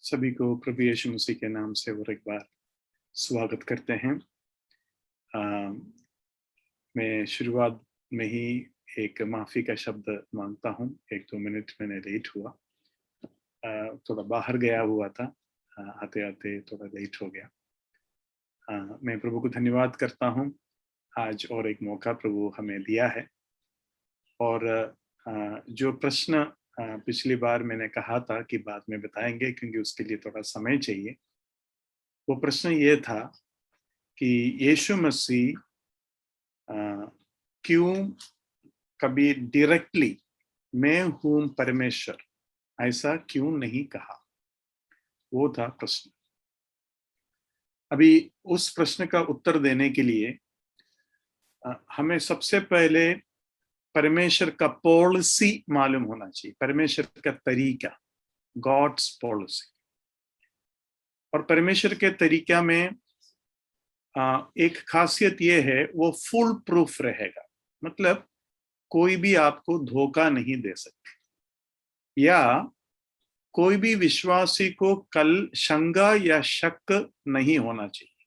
सभी को प्रभु यीशु मसीह के नाम से और एक बार स्वागत करते हैं। मैं शुरुआत में ही एक माफ़ी का शब्द मांगता हूँ। 1-2 मिनट मैंने लेट हुआ, थोड़ा बाहर गया हुआ था, आते आते थोड़ा लेट हो गया। मैं प्रभु को धन्यवाद करता हूँ, आज और एक मौका प्रभु हमें दिया है। और जो प्रश्न पिछली बार मैंने कहा था कि बाद में बताएंगे क्योंकि उसके लिए थोड़ा समय चाहिए, वो प्रश्न ये था कि यीशु मसीह क्यों कभी डायरेक्टली मैं हूं परमेश्वर ऐसा क्यों नहीं कहा। वो था प्रश्न। अभी उस प्रश्न का उत्तर देने के लिए हमें सबसे पहले परमेश्वर का पॉलिसी मालूम होना चाहिए, परमेश्वर का तरीका, गॉड्स पॉलिसी। और परमेश्वर के तरीका में एक खासियत ये है, वो फुल प्रूफ रहेगा। मतलब कोई भी आपको धोखा नहीं दे सकते, या कोई भी विश्वासी को कल शंका या शक नहीं होना चाहिए।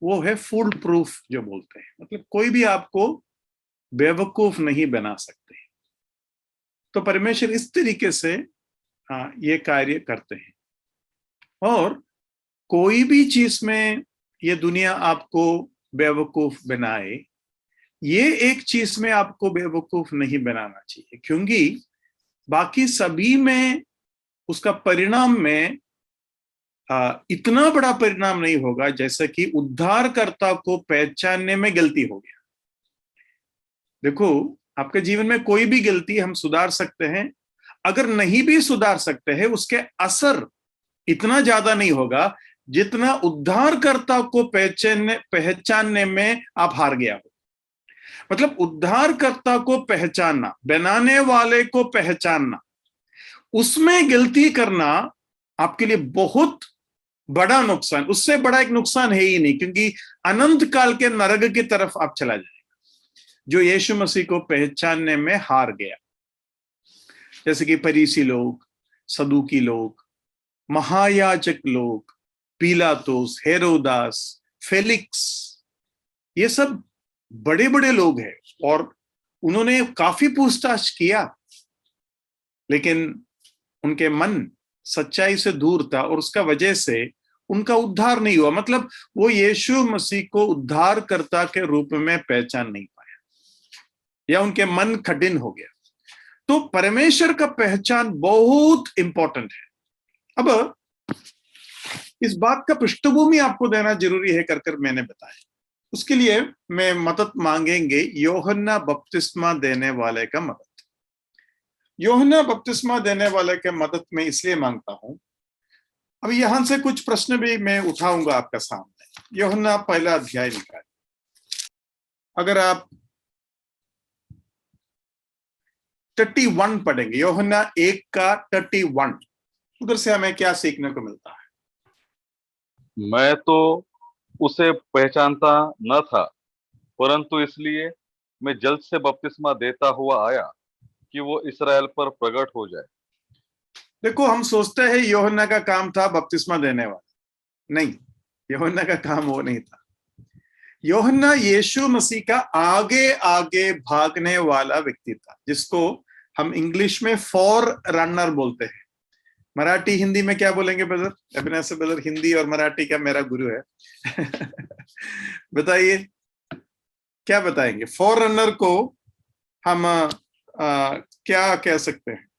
वो है फुल प्रूफ जो बोलते हैं, मतलब कोई भी आपको बेवकूफ नहीं बना सकते। तो परमेश्वर इस तरीके से ये कार्य करते हैं। और कोई भी चीज में ये दुनिया आपको बेवकूफ बनाए, ये एक चीज में आपको बेवकूफ नहीं बनाना चाहिए, क्योंकि बाकी सभी में उसका परिणाम में इतना बड़ा परिणाम नहीं होगा जैसा कि उद्धारकर्ता को पहचानने में गलती हो गया। देखो, आपके जीवन में कोई भी गलती हम सुधार सकते हैं, अगर नहीं भी सुधार सकते हैं उसके असर इतना ज्यादा नहीं होगा जितना उद्धारकर्ता को पहचानने में आप हार गया हो। मतलब उद्धारकर्ता को पहचानना, बनाने वाले को पहचानना, उसमें गलती करना आपके लिए बहुत बड़ा नुकसान, उससे बड़ा एक नुकसान है ही नहीं, क्योंकि अनंत काल के नरक की तरफ आप चला जाएगा जो यीशु मसीह को पहचानने में हार गया। जैसे कि फरीसी लोग, सदूकी लोग, महायाजक लोग, पिलातुस, हेरोदास, फेलिक्स, ये सब बड़े बड़े लोग हैं और उन्होंने काफी पूछताछ किया, लेकिन उनके मन सच्चाई से दूर था और उसका वजह से उनका उद्धार नहीं हुआ। मतलब वो यीशु मसीह को उद्धारकर्ता के रूप में पहचान नहीं पाया, या उनके मन कठिन हो गया। तो परमेश्वर का पहचान बहुत इंपॉर्टेंट है। अब इस बात का पृष्ठभूमि आपको देना जरूरी है कर मैंने बताया। उसके लिए मैं मदद मांगेंगे यूहन्ना बपतिस्मा देने वाले का मदद। यूहन्ना बपतिस्मा देने वाले के मदद में इसलिए मांगता हूं, अब यहां से कुछ प्रश्न भी मैं उठाऊंगा आपका सामने। यूहन्ना पहला अध्याय निकालिए। अगर आप 31 पढ़ेंगे, यूहन्ना 1 का 31, उधर से हमें क्या सीखने को मिलता है? मैं तो उसे पहचानता न था, परंतु इसलिए मैं जल्द से बपतिस्मा देता हुआ आया कि वो इस्राएल पर प्रकट हो जाए। देखो, हम सोचते हैं यूहन्ना का काम था बपतिस्मा देने वाला, नहीं, यूहन्ना का काम वो नहीं था। यूहन्ना यीशु मसीह का आगे आगे भागने वाला व्यक्ति था, जिसको हम इंग्लिश में फॉर रनर बोलते हैं। मराठी हिंदी में क्या बोलेंगे ब्रदर? अविनाश ब्रदर हिंदी और मराठी का मेरा गुरु है। बताइए क्या बताएंगे? फॉर रनर को हम क्या कह सकते हैं?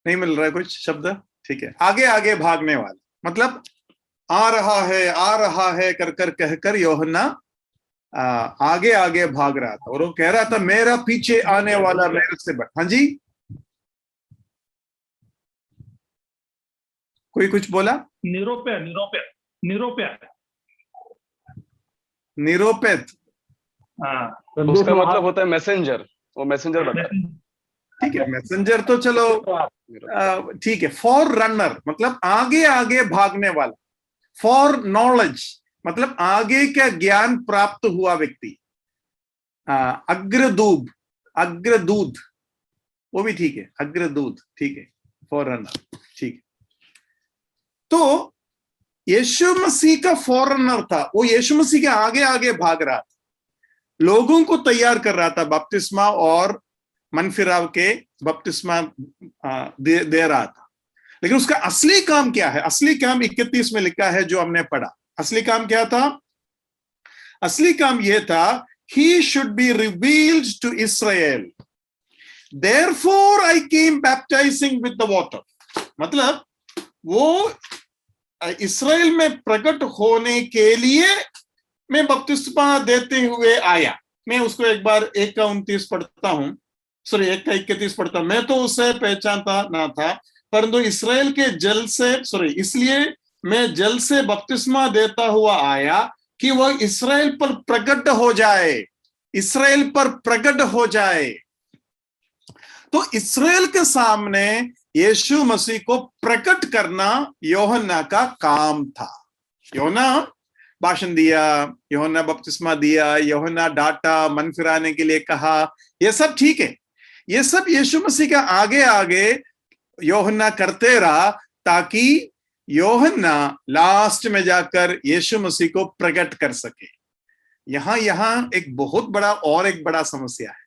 नहीं मिल रहा है कुछ शब्द? ठीक है, आगे आगे भागने वाला, मतलब आ रहा है कर कर कहकर यूहन्ना आगे आगे भाग रहा था और वो कह रहा था मेरा पीछे आने वाला मेरे से बड़ा। हाँ जी, कोई कुछ बोला? निरोप्य निरोप्य निरोप्य निरोपित। हाँ, उसका मतलब होता है मैसेंजर। वो मैसेंजर बता। ठीक है, मैसेंजर तो चलो ठीक है। फॉर रनर मतलब आगे आगे भागने वाला। फॉर नॉलेज मतलब आगे का ज्ञान प्राप्त हुआ व्यक्ति। अग्रदूत, अग्रदूत, वो भी ठीक है, अग्रदूत ठीक है, फॉररनर ठीक है। तो यीशु मसीह का फॉररनर था, वो यीशु मसीह के आगे आगे भाग रहा था, लोगों को तैयार कर रहा था बपतिस्मा और मन फिराव के बपतिस्मा दे रहा था। लेकिन उसका असली काम क्या है? असली काम 31 में लिखा है जो हमने पढ़ा। असली काम क्या था? असली काम यह था, he should be revealed to Israel, therefore I came baptizing with the water। मतलब वो इसराइल में प्रकट होने के लिए मैं बपतिस्मा देते हुए आया। मैं उसको एक बार 1:29 पढ़ता हूं, सॉरी 1:31 पढ़ता हूं। मैं तो उसे पहचानता ना था, परंतु इसराइल के जल से, सॉरी, इसलिए मैं जल से बपतिस्मा देता हुआ आया कि वह इसराइल पर प्रकट हो जाए, इसराइल पर प्रकट हो जाए। तो इसराइल के सामने यीशु मसीह को प्रकट करना यूहन्ना का काम था। यूहन्ना भाषण दिया, यूहन्ना बपतिस्मा दिया, यूहन्ना डांटा, मन फिराने के लिए कहा, यह सब ठीक है। यह सब यीशु मसीह के आगे आगे यूहन्ना करते रहा, ताकि यूहन्ना लास्ट में जाकर यीशु मसीह को प्रकट कर सके। यहां एक बहुत बड़ा और एक बड़ा समस्या है।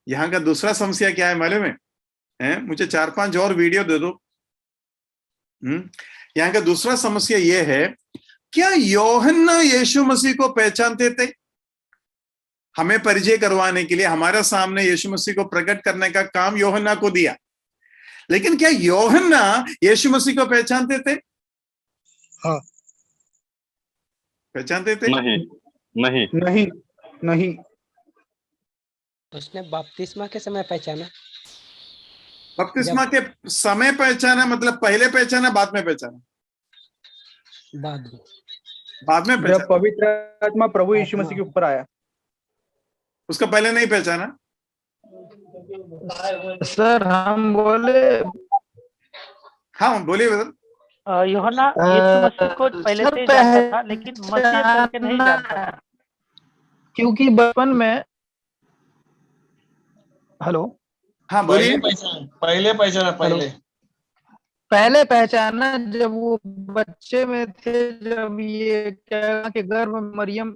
यहां का दूसरा समस्या क्या है मालूम है? मुझे 4-5 और वीडियो दे दो। यहां का दूसरा समस्या यह है, क्या यूहन्ना यीशु मसीह को पहचानते थे? हमें परिचय करवाने के लिए हमारे सामने यीशु मसीह को प्रकट करने का काम यूहन्ना को दिया, लेकिन क्या यूहन्ना यीशु मसीह को पहचानते थे? हाँ। पहचानते थे? नहीं नहीं नहीं नहीं। उसने बपतिस्मा के समय पहचाना। बपतिस्मा के समय पहचाना मतलब पहले पहचाना, बाद में पहचाना? बाद में जब पहचाना। पवित्र आत्मा प्रभु यीशु मसीह के ऊपर आया। उसका पहले नहीं पहचाना? सर हम बोले, हाँ बोलिए ब्रदर। यूहन्ना यीशु मसीह को पहले से जानता था, लेकिन मसीह करके नहीं जानता था। क्योंकि बचपन में, हेलो, हाँ बोलिए। पहले पहचाना जब वो बच्चे में थे, जब ये क्या के गर्भ में मरियम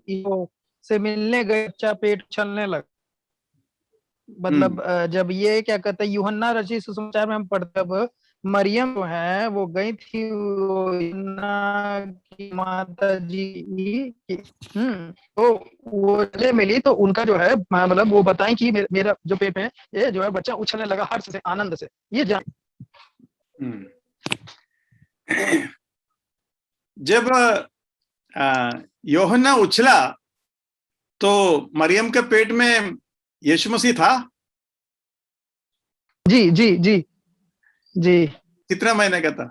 से मिलने गए, बच्चा पेट उछलने लगा। मतलब जब ये क्या कहते हैं, यूहन्ना रचित सुसमाचार में हम पढ़ते, अब मरियम जो है वो गई थी यूहन्ना की माता जी तो वो ले मिली, तो उनका जो है मतलब वो बताएं कि मेरा जो पेट है ये जो है बच्चा उछलने लगा हर्ष से, आनंद से। ये जब यूहन्ना उछला तो मरियम के पेट में यीशु मसीह था? जी जी जी जी। कितना महीने का था?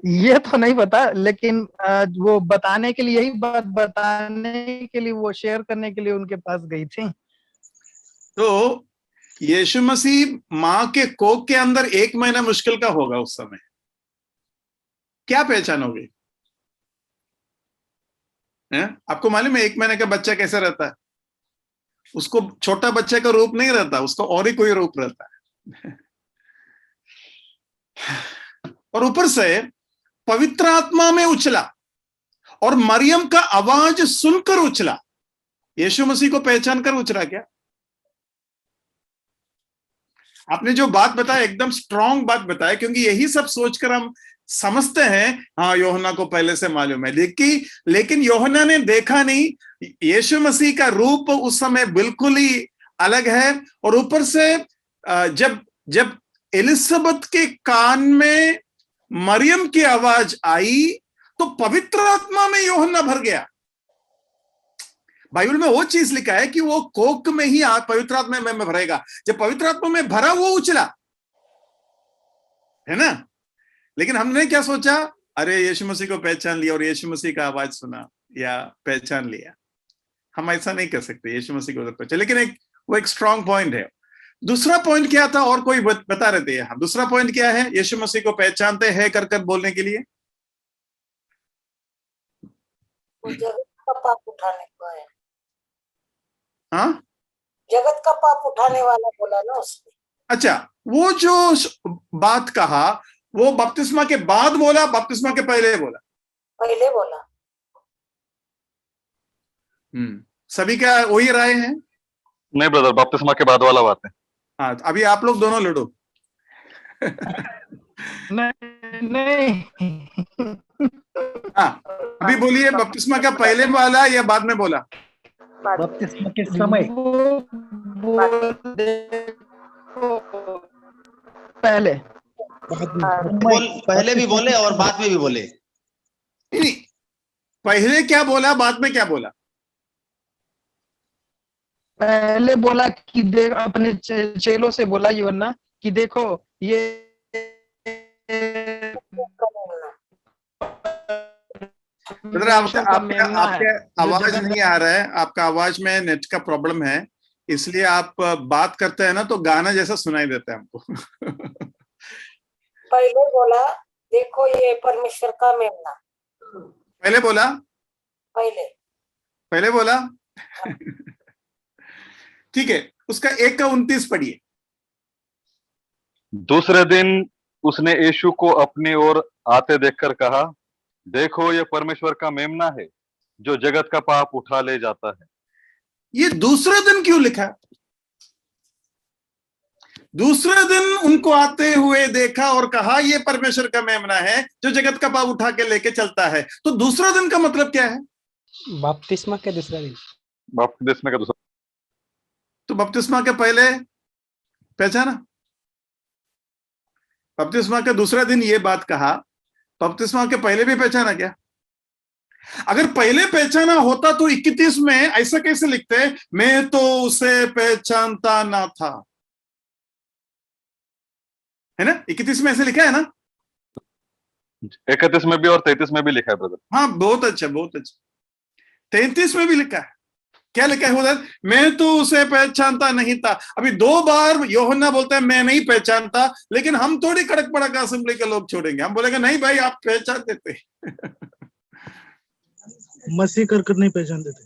ये तो नहीं पता, लेकिन वो बताने के लिए, यही बात बताने के लिए, वो शेयर करने के लिए उनके पास गई थी। तो यीशु मसीह मां के कोख के अंदर 1 महीना मुश्किल का होगा उस समय। क्या पहचानोगे? आपको मालूम है 1 महीने का बच्चा कैसा रहता है? उसको छोटा बच्चे का रूप नहीं रहता, उसको और ही कोई रूप रहता है। और ऊपर से पवित्र आत्मा में उछला और मरियम का आवाज सुनकर उछला। यीशु मसीह को पहचान कर उछला क्या? आपने जो बात बताया एकदम स्ट्रांग बात बताया, क्योंकि यही सब सोचकर हम समझते हैं हाँ यूहन्ना को पहले से मालूम है, लेकिन यूहन्ना ने देखा नहीं। यीशु मसीह का रूप उस समय बिल्कुल ही अलग है। और ऊपर से जब एलिजाबेथ के कान में मरियम की आवाज आई तो पवित्र आत्मा में यूहन्ना भर गया। बाइबल में वो चीज लिखा है कि वो कोक में ही पवित्र आत्मा में भरेगा। जब पवित्र आत्मा में भरा वो उछला, है ना? लेकिन हमने क्या सोचा, अरे यीशु मसीह को पहचान लिया और यीशु मसीह का आवाज सुना या पहचान लिया। हम ऐसा नहीं कर सकते, यीशु मसीह को पहचान। लेकिन वो एक स्ट्रांग पॉइंट है। दूसरा पॉइंट क्या था और कोई बता रहे थे? हम दूसरा पॉइंट क्या है यीशु मसीह को पहचानते हैं कर बोलने के लिए? पाप उठाने को है। हाँ, जगत का पाप उठाने वाला बोला ना उसने। अच्छा, वो जो बात कहा वो बपतिस्मा के बाद बोला, बपतिस्मा के पहले बोला? पहले बोला। सभी क्या वही राय है? नहीं ब्रदर, बपतिस्मा के बाद वाला बात है। हाँ, अभी आप लोग दोनों लड़ो। नहीं हाँ, अभी बोलिए, बपतिस्मा का पहले वाला या बाद में बोला? बपतिस्मा के समय। पहले पहले भी बोले और बाद में भी बोले। नहीं, पहले क्या बोला, बाद में क्या बोला? पहले बोला कि देख, अपने चेलों से बोला यूहन्ना कि देखो ये आपके आवाज नहीं आ रहा है, आपका आवाज में नेट का प्रॉब्लम है, इसलिए आप बात करते हैं ना तो गाना जैसा सुनाई देता है हमको। पहले बोला देखो ये परमेश्वर का मेमना। पहले बोला? पहले बोला। ठीक है, उसका 1:29 पढ़िए। दूसरे दिन उसने यीशु को अपनी ओर आते देखकर कहा, देखो ये परमेश्वर का मेमना है जो जगत का पाप उठा ले जाता है। ये दूसरे दिन क्यों लिखा? दूसरे दिन उनको आते हुए देखा और कहा ये परमेश्वर का मेमना है जो जगत का पाप उठा के लेके चलता है। तो दूसरा दिन का मतलब क्या है? बपतिस्मा के दूसरा दिन। बपतिस्मा का दूसरा। तो बपतिस्मा के पहले पहचाना? बपतिस्मा के दूसरा दिन ये बात कहा, बपतिस्मा के पहले भी पहचाना क्या? अगर पहले पहचाना होता तो 31 में ऐसा कैसे लिखते, मैं तो उसे पहचानता ना था, है ना? 31 में ऐसे लिखा है ना? 31 में भी और 33 में भी लिखा है ब्रदर। हाँ, बहुत अच्छा, बहुत अच्छा। 33 में भी लिखा है। क्या लिखा है उधर? मैं तो उसे पहचानता नहीं था। अभी 2 बार यूहन्ना बोलता है मैं नहीं पहचानता, लेकिन हम थोड़ी कड़क पड़क असेंबली के लोग छोड़ेंगे, हम बोलेंगे नहीं भाई आप पहचानते थे। मसीह कर नहीं पहचानते थे।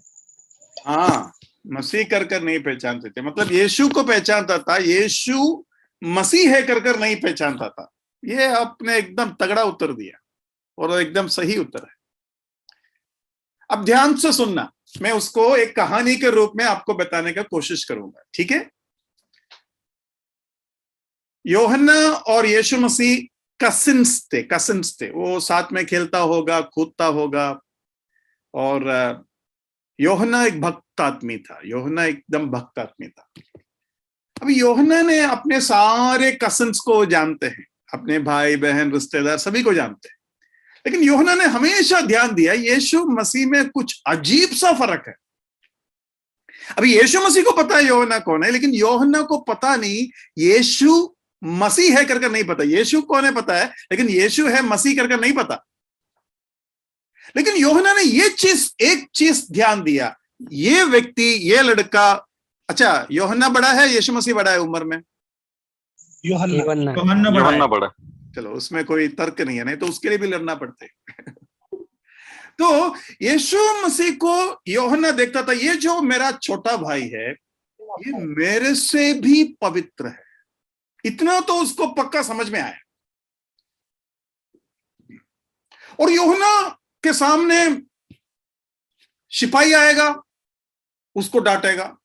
हाँ, मसीह कर नहीं पहचानते थे, मतलब यीशु को पहचानता था, यीशु मसीह है कर नहीं पहचानता था। ये आपने एकदम तगड़ा उत्तर दिया और एकदम सही उत्तर है। अब ध्यान से सुनना, मैं उसको एक कहानी के रूप में आपको बताने का कोशिश करूंगा, ठीक है? यूहन्ना और यीशु मसीह कसिन्स थे, वो साथ में खेलता होगा, कूदता होगा, और यूहन्ना एक भक्त आदमी था, यूहन्ना एकदम भक्त आदमी था। अभी यूहन्ना ने अपने सारे कसिन्स को जानते हैं, अपने भाई बहन रिश्तेदार सभी को जानते हैं, लेकिन यूहन्ना ने हमेशा ध्यान दिया यीशु मसीह में कुछ अजीब सा फर्क है। अभी यीशु मसीह को पता है यूहन्ना कौन है, लेकिन यूहन्ना को पता नहीं यीशु मसीह है कर नहीं पता। यीशु कौन है पता है, लेकिन यीशु है मसीह कर नहीं पता। लेकिन यूहन्ना ने एक चीज ध्यान दिया, ये व्यक्ति, ये लड़का, अच्छा यूहन्ना बड़ा है यीशु मसीह बड़ा है उम्र में? यूहन्ना बड़ा। चलो उसमें कोई तर्क नहीं है, नहीं तो उसके लिए भी लड़ना पड़ते। तो यीशु मसीह को यूहन्ना देखता था, ये जो मेरा छोटा भाई है ये मेरे से भी पवित्र है, इतना तो उसको पक्का समझ में आया। और यूहन्ना के सामने सिपाही आएगा उसको डांटेगा,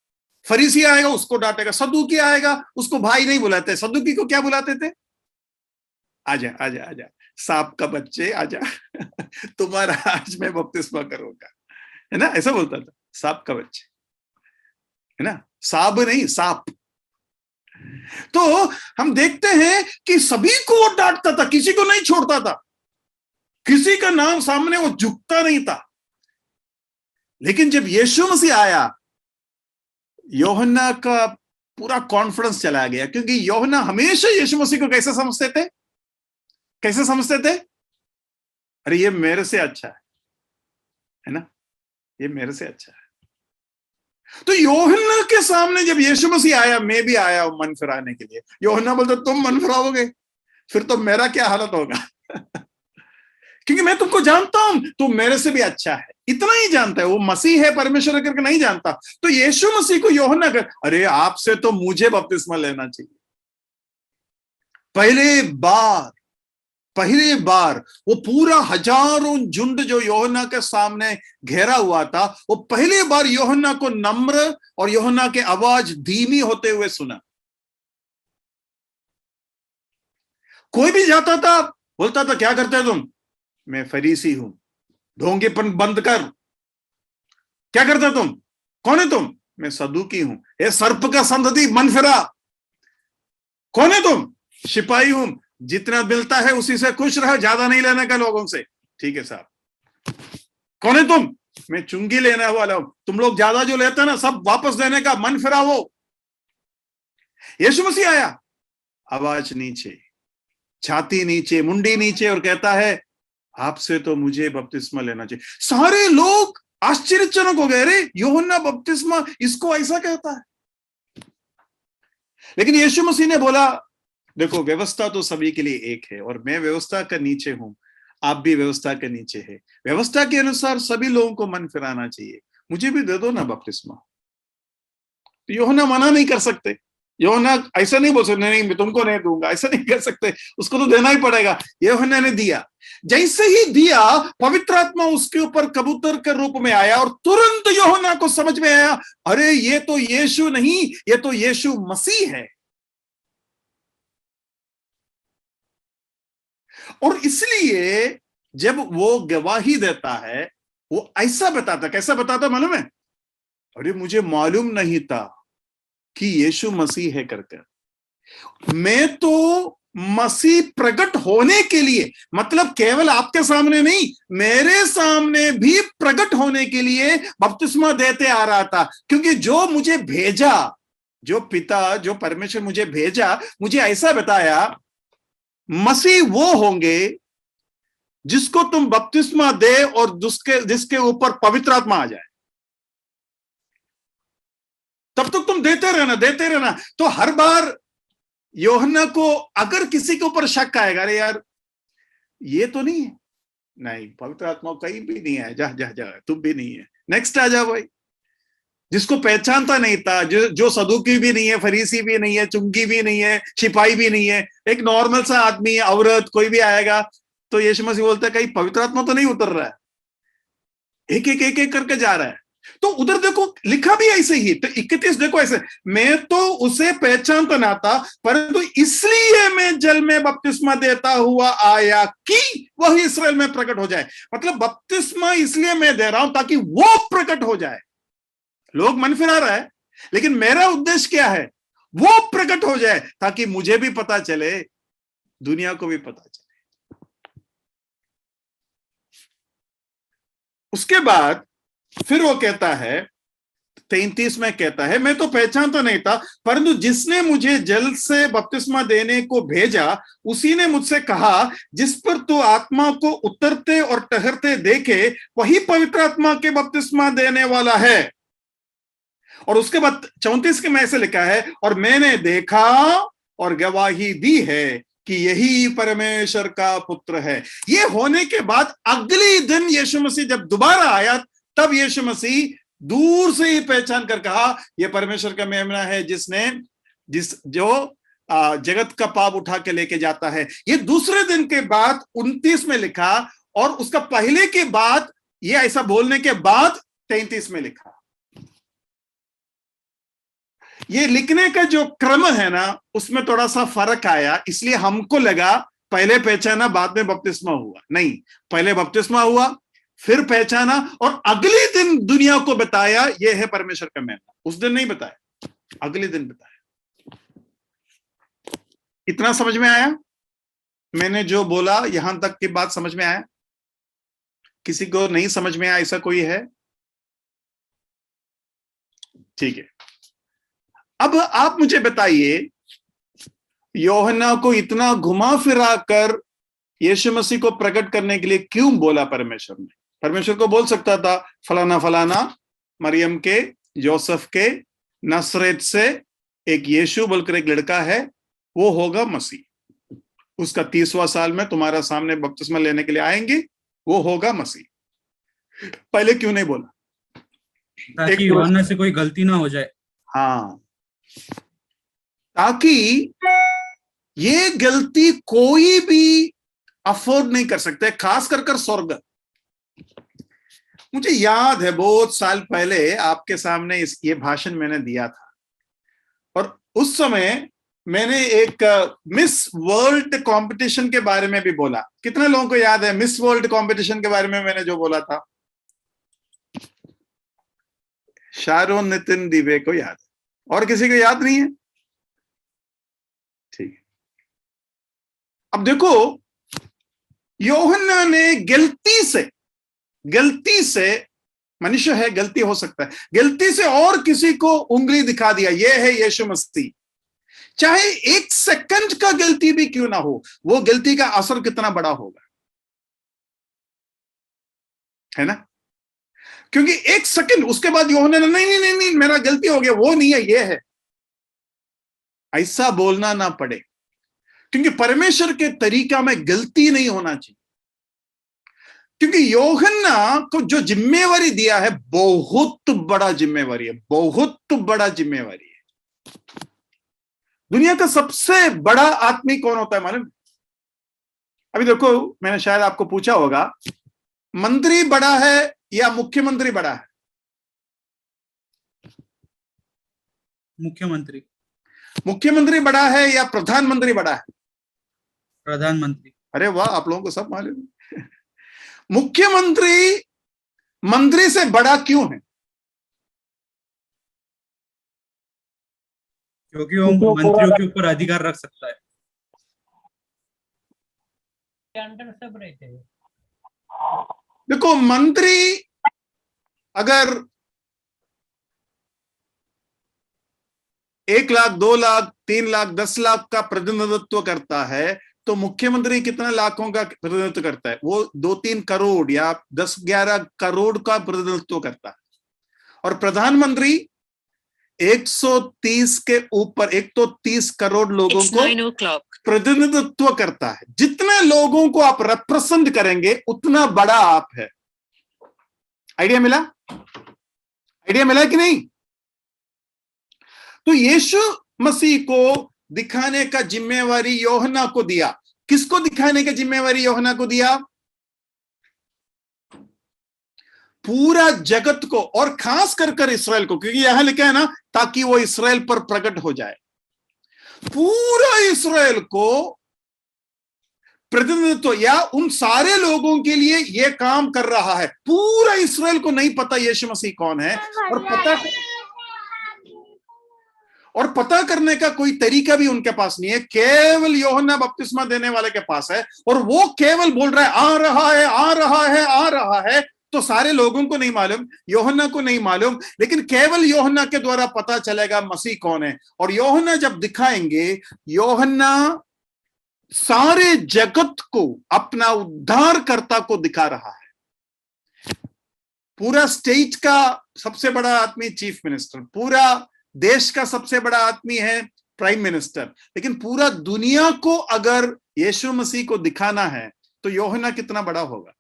फरीसी आएगा उसको डांटेगा, सदूकी आएगा उसको भाई नहीं बुलाते, सदूकी को क्या बुलाते थे? आजा आजा आजा सांप का बच्चे आजा, तुम्हारा आज मैं बपतिस्मा करूंगा, है ना? ऐसा बोलता था, सांप का बच्चे, है ना? सांप नहीं, सांप। तो हम देखते हैं कि सभी को वो डांटता था, किसी को नहीं छोड़ता था, किसी का नाम सामने वो झुकता नहीं था। लेकिन जब यीशु मसीह आया, यूहन्ना का पूरा कॉन्फिडेंस चला गया, क्योंकि यूहन्ना हमेशा यीशु मसीह को कैसे समझते थे? कैसे समझते थे? अरे ये मेरे से अच्छा है ना? ये मेरे से अच्छा है। तो यूहन्ना के सामने जब यीशु मसीह आया, मैं भी आया हूं मन फिराने के लिए, यूहन्ना बोलता तुम मन फिराओगे फिर तो मेरा क्या हालत होगा? क्योंकि मैं तुमको जानता हूं, तुम मेरे से भी अच्छा है, इतना ही जानता है, वो मसीह है परमेश्वर करके नहीं जानता। तो यीशु मसीह को यूहन्ना कर, अरे आपसे तो मुझे बपतिस्मा लेना चाहिए। पहली बार वो पूरा हजारों झुंड जो यूहन्ना के सामने घेरा हुआ था, वो पहली बार यूहन्ना को नम्र और यूहन्ना की आवाज धीमी होते हुए सुना। कोई भी जाता था, बोलता था क्या करते हो तुम? मैं फरीसी हूं। ढोंगीपन बंद कर। क्या करते तुम? कौन है तुम? मैं सदूकी हूं। ये सर्प का संतति, मन फिरा। कौन है तुम? सिपाही हूं। जितना मिलता है उसी से खुश रहो, ज्यादा नहीं लेने का लोगों से। ठीक है साहब। कौन है तुम? मैं चुंगी लेने वाला हूं। तुम लोग ज्यादा जो लेते हैं ना, सब वापस देने का, मन फिरा वो। यीशु मसीह आया, आवाज नीचे, छाती नीचे, मुंडी नीचे, और कहता है आपसे तो मुझे बपतिस्मा लेना चाहिए। सारे लोग आश्चर्यजनक हो गए, अरे यूहन्ना बपतिस्मा इसको ऐसा कहता है। लेकिन यीशु मसीह ने बोला, देखो व्यवस्था तो सभी के लिए एक है, और मैं व्यवस्था के नीचे हूं, आप भी व्यवस्था के नीचे है। व्यवस्था के अनुसार सभी लोगों को मन फिराना चाहिए। मुझे भी दे दो ना बपतिस्मा। तो यूहन्ना मना नहीं कर सकते। यूहन्ना ऐसा नहीं बोल सकते, नहीं मैं तुमको नहीं दूंगा, ऐसा नहीं कर सकते, उसको तो देना ही पड़ेगा। यूहन्ना ने दिया। जैसे ही दिया, पवित्र आत्मा उसके ऊपर कबूतर के रूप में आया, और तुरंत यूहन्ना को समझ में आया, अरे ये तो यीशु नहीं, ये तो यीशु मसीह है। और इसलिए जब वो गवाही देता है, वो ऐसा बताता, कैसा बताता मालूम है? अरे मुझे मालूम नहीं था कि यीशु मसीह है करके। मैं तो मसीह प्रकट होने के लिए, मतलब केवल आपके सामने नहीं, मेरे सामने भी प्रकट होने के लिए बपतिस्मा देते आ रहा था। क्योंकि जो मुझे भेजा, जो पिता, जो परमेश्वर मुझे भेजा, मुझे ऐसा बताया, मसीह वो होंगे जिसको तुम बपतिस्मा दे और जिसके ऊपर पवित्र आत्मा आ जाए। तब तक तुम देते रहना। तो हर बार यूहन्ना को अगर किसी के ऊपर शक आएगा, अरे यार ये तो नहीं है, नहीं पवित्र आत्मा कहीं भी नहीं है, जा तुम भी नहीं है, नेक्स्ट आ जाओ भाई। जिसको पहचानता नहीं था, जो सदूकी भी नहीं है, फरीसी भी नहीं है, चुंगी भी नहीं है, सिपाही भी नहीं है, एक नॉर्मल सा आदमी, औरत, कोई भी आएगा, तो यीशु मसीह बोलता है कहीं पवित्र आत्मा तो नहीं उतर रहा है, एक एक करके जा रहा है। तो उधर देखो लिखा भी ऐसे ही। तो 31 देखो ऐसे, मैं तो उसे पहचानता ना था, परंतु इसलिए मैं जल में बपतिस्मा देता हुआ आया कि वह इस्राएल में प्रकट हो जाए। मतलब बपतिस्मा इसलिए मैं दे रहा हूं ताकि वो प्रकट हो जाए। लोग मन फिरा रहा है, लेकिन मेरा उद्देश्य क्या है? वो प्रकट हो जाए ताकि मुझे भी पता चले, दुनिया को भी पता चले। उसके बाद फिर वो कहता है, 33 में कहता है, मैं तो पहचानता नहीं था, परंतु जिसने मुझे जल से बपतिस्मा देने को भेजा, उसी ने मुझसे कहा, जिस पर तू आत्मा को उतरते और ठहरते देखे, वही पवित्र आत्मा के बपतिस्मा देने वाला है। और उसके बाद 34 के में ऐसे लिखा है, और मैंने देखा और गवाही दी है कि यही परमेश्वर का पुत्र है। ये होने के बाद अगले दिन यीशु मसीह जब दोबारा आया, तब यीशु मसीह दूर से ही पहचान कर कहा, यह परमेश्वर का मेमना है जो जगत का पाप उठा के लेके जाता है। ये दूसरे दिन के बाद 29 में लिखा, और उसका पहले के बाद, ये ऐसा बोलने के बाद 33 में लिखा। ये लिखने का जो क्रम है ना, उसमें थोड़ा सा फर्क आया, इसलिए हमको लगा पहले पहचाना बाद में बपतिस्मा हुआ। नहीं, पहले बपतिस्मा हुआ, फिर पहचाना, और अगले दिन दुनिया को बताया ये है परमेश्वर का मेमना। उस दिन नहीं बताया, अगले दिन बताया। इतना समझ में आया? मैंने जो बोला यहां तक की बात समझ में आया? किसी को नहीं समझ में आया ऐसा कोई है? ठीक है। अब आप मुझे बताइए, यूहन्ना को इतना घुमा फिरा कर यीशु मसीह को प्रकट करने के लिए क्यों बोला परमेश्वर ने? परमेश्वर को बोल सकता था, फलाना फलाना मरियम के, जोसेफ के, नसरेत से एक यीशु बोलकर एक लड़का है, वो होगा मसीह। उसका 30वां साल में तुम्हारा सामने बपतिस्मा लेने के लिए आएंगे, वो होगा मसीह। पहले क्यों नहीं बोला? ताकि यूहन्ना से कोई गलती ना हो जाए। हाँ, ताकि ये गलती कोई भी अफोर्ड नहीं कर सकते, खास कर स्वर्ग। मुझे याद है बहुत साल पहले आपके सामने ये भाषण मैंने दिया था, और उस समय मैंने एक मिस वर्ल्ड कंपटीशन के बारे में भी बोला। कितने लोगों को याद है मिस वर्ल्ड कंपटीशन के बारे में मैंने जो बोला था? शारोन, नितिन, दिव्य को याद है, और किसी को याद नहीं है? ठीक है, अब देखो, यूहन्ना ने गलती से मनुष्य है, गलती हो सकता है, गलती से और किसी को उंगली दिखा दिया, यह है यीशु मसीह। चाहे 1 सेकंड का गलती भी क्यों ना हो, वो गलती का असर कितना बड़ा होगा, है ना? क्योंकि 1 सेकंड उसके बाद यूहन्ना ने नहीं मेरा गलती हो गया, वो नहीं है, ये है, ऐसा बोलना ना पड़े। क्योंकि परमेश्वर के तरीका में गलती नहीं होना चाहिए। क्योंकि यूहन्ना को जो जिम्मेवारी दिया है, बहुत बड़ा जिम्मेवारी है, बहुत बड़ा जिम्मेवारी है। दुनिया का सबसे बड़ा आदमी कौन होता है मालूम? अभी देखो, मैंने शायद आपको पूछा होगा, मंत्री बड़ा है या मुख्यमंत्री बड़ा है? मुख्यमंत्री। मुख्यमंत्री बड़ा है या प्रधानमंत्री बड़ा है? प्रधानमंत्री। अरे वाह, आप लोगों को सब मालूम है। मुख्यमंत्री मंत्री से बड़ा क्यों है? क्योंकि वो मंत्रियों के ऊपर अधिकार रख सकता है। देखो, मंत्री अगर 1 लाख, 2 लाख, 3 लाख, 10 लाख का प्रतिनिधित्व करता है, तो मुख्यमंत्री कितने लाखों का प्रतिनिधित्व करता है? वो 2-3 करोड़ या 10-11 करोड़ का प्रतिनिधित्व करता है। और प्रधानमंत्री 130 के ऊपर, 130 करोड़ लोगों को प्रतिनिधित्व करता है। जितने लोगों को आप रिप्रेजेंट करेंगे, उतना बड़ा आप है। आइडिया मिला? आइडिया मिला कि नहीं? तो यीशु मसीह को दिखाने का जिम्मेवारी यूहन्ना को दिया। किसको दिखाने का जिम्मेवारी यूहन्ना को दिया? पूरा जगत को, और खास कर इस्राएल को, क्योंकि यहां लिखा है ना, ताकि वो इस्राएल पर प्रकट हो जाए। पूरा इस्राएल को प्रतिनिधित्व, या उन सारे लोगों के लिए यह काम कर रहा है। पूरा इस्राएल को नहीं पता यीशु मसीह कौन है, और पता करने का कोई तरीका भी उनके पास नहीं है। केवल यूहन्ना बपतिस्मा देने वाले के पास है, और वो केवल बोल रहा है, आ रहा है, आ रहा है, आ रहा है। तो सारे लोगों को नहीं मालूम, यूहन्ना को नहीं मालूम, लेकिन केवल यूहन्ना के द्वारा पता चलेगा मसीह कौन है। और यूहन्ना जब दिखाएंगे, यूहन्ना सारे जगत को अपना उद्धारकर्ता को दिखा रहा है। पूरा स्टेट का सबसे बड़ा आदमी चीफ मिनिस्टर, पूरा देश का सबसे बड़ा आदमी है प्राइम मिनिस्टर, लेकिन पूरा दुनिया को अगर यीशु मसीह को दिखाना है, तो यूहन्ना कितना बड़ा होगा।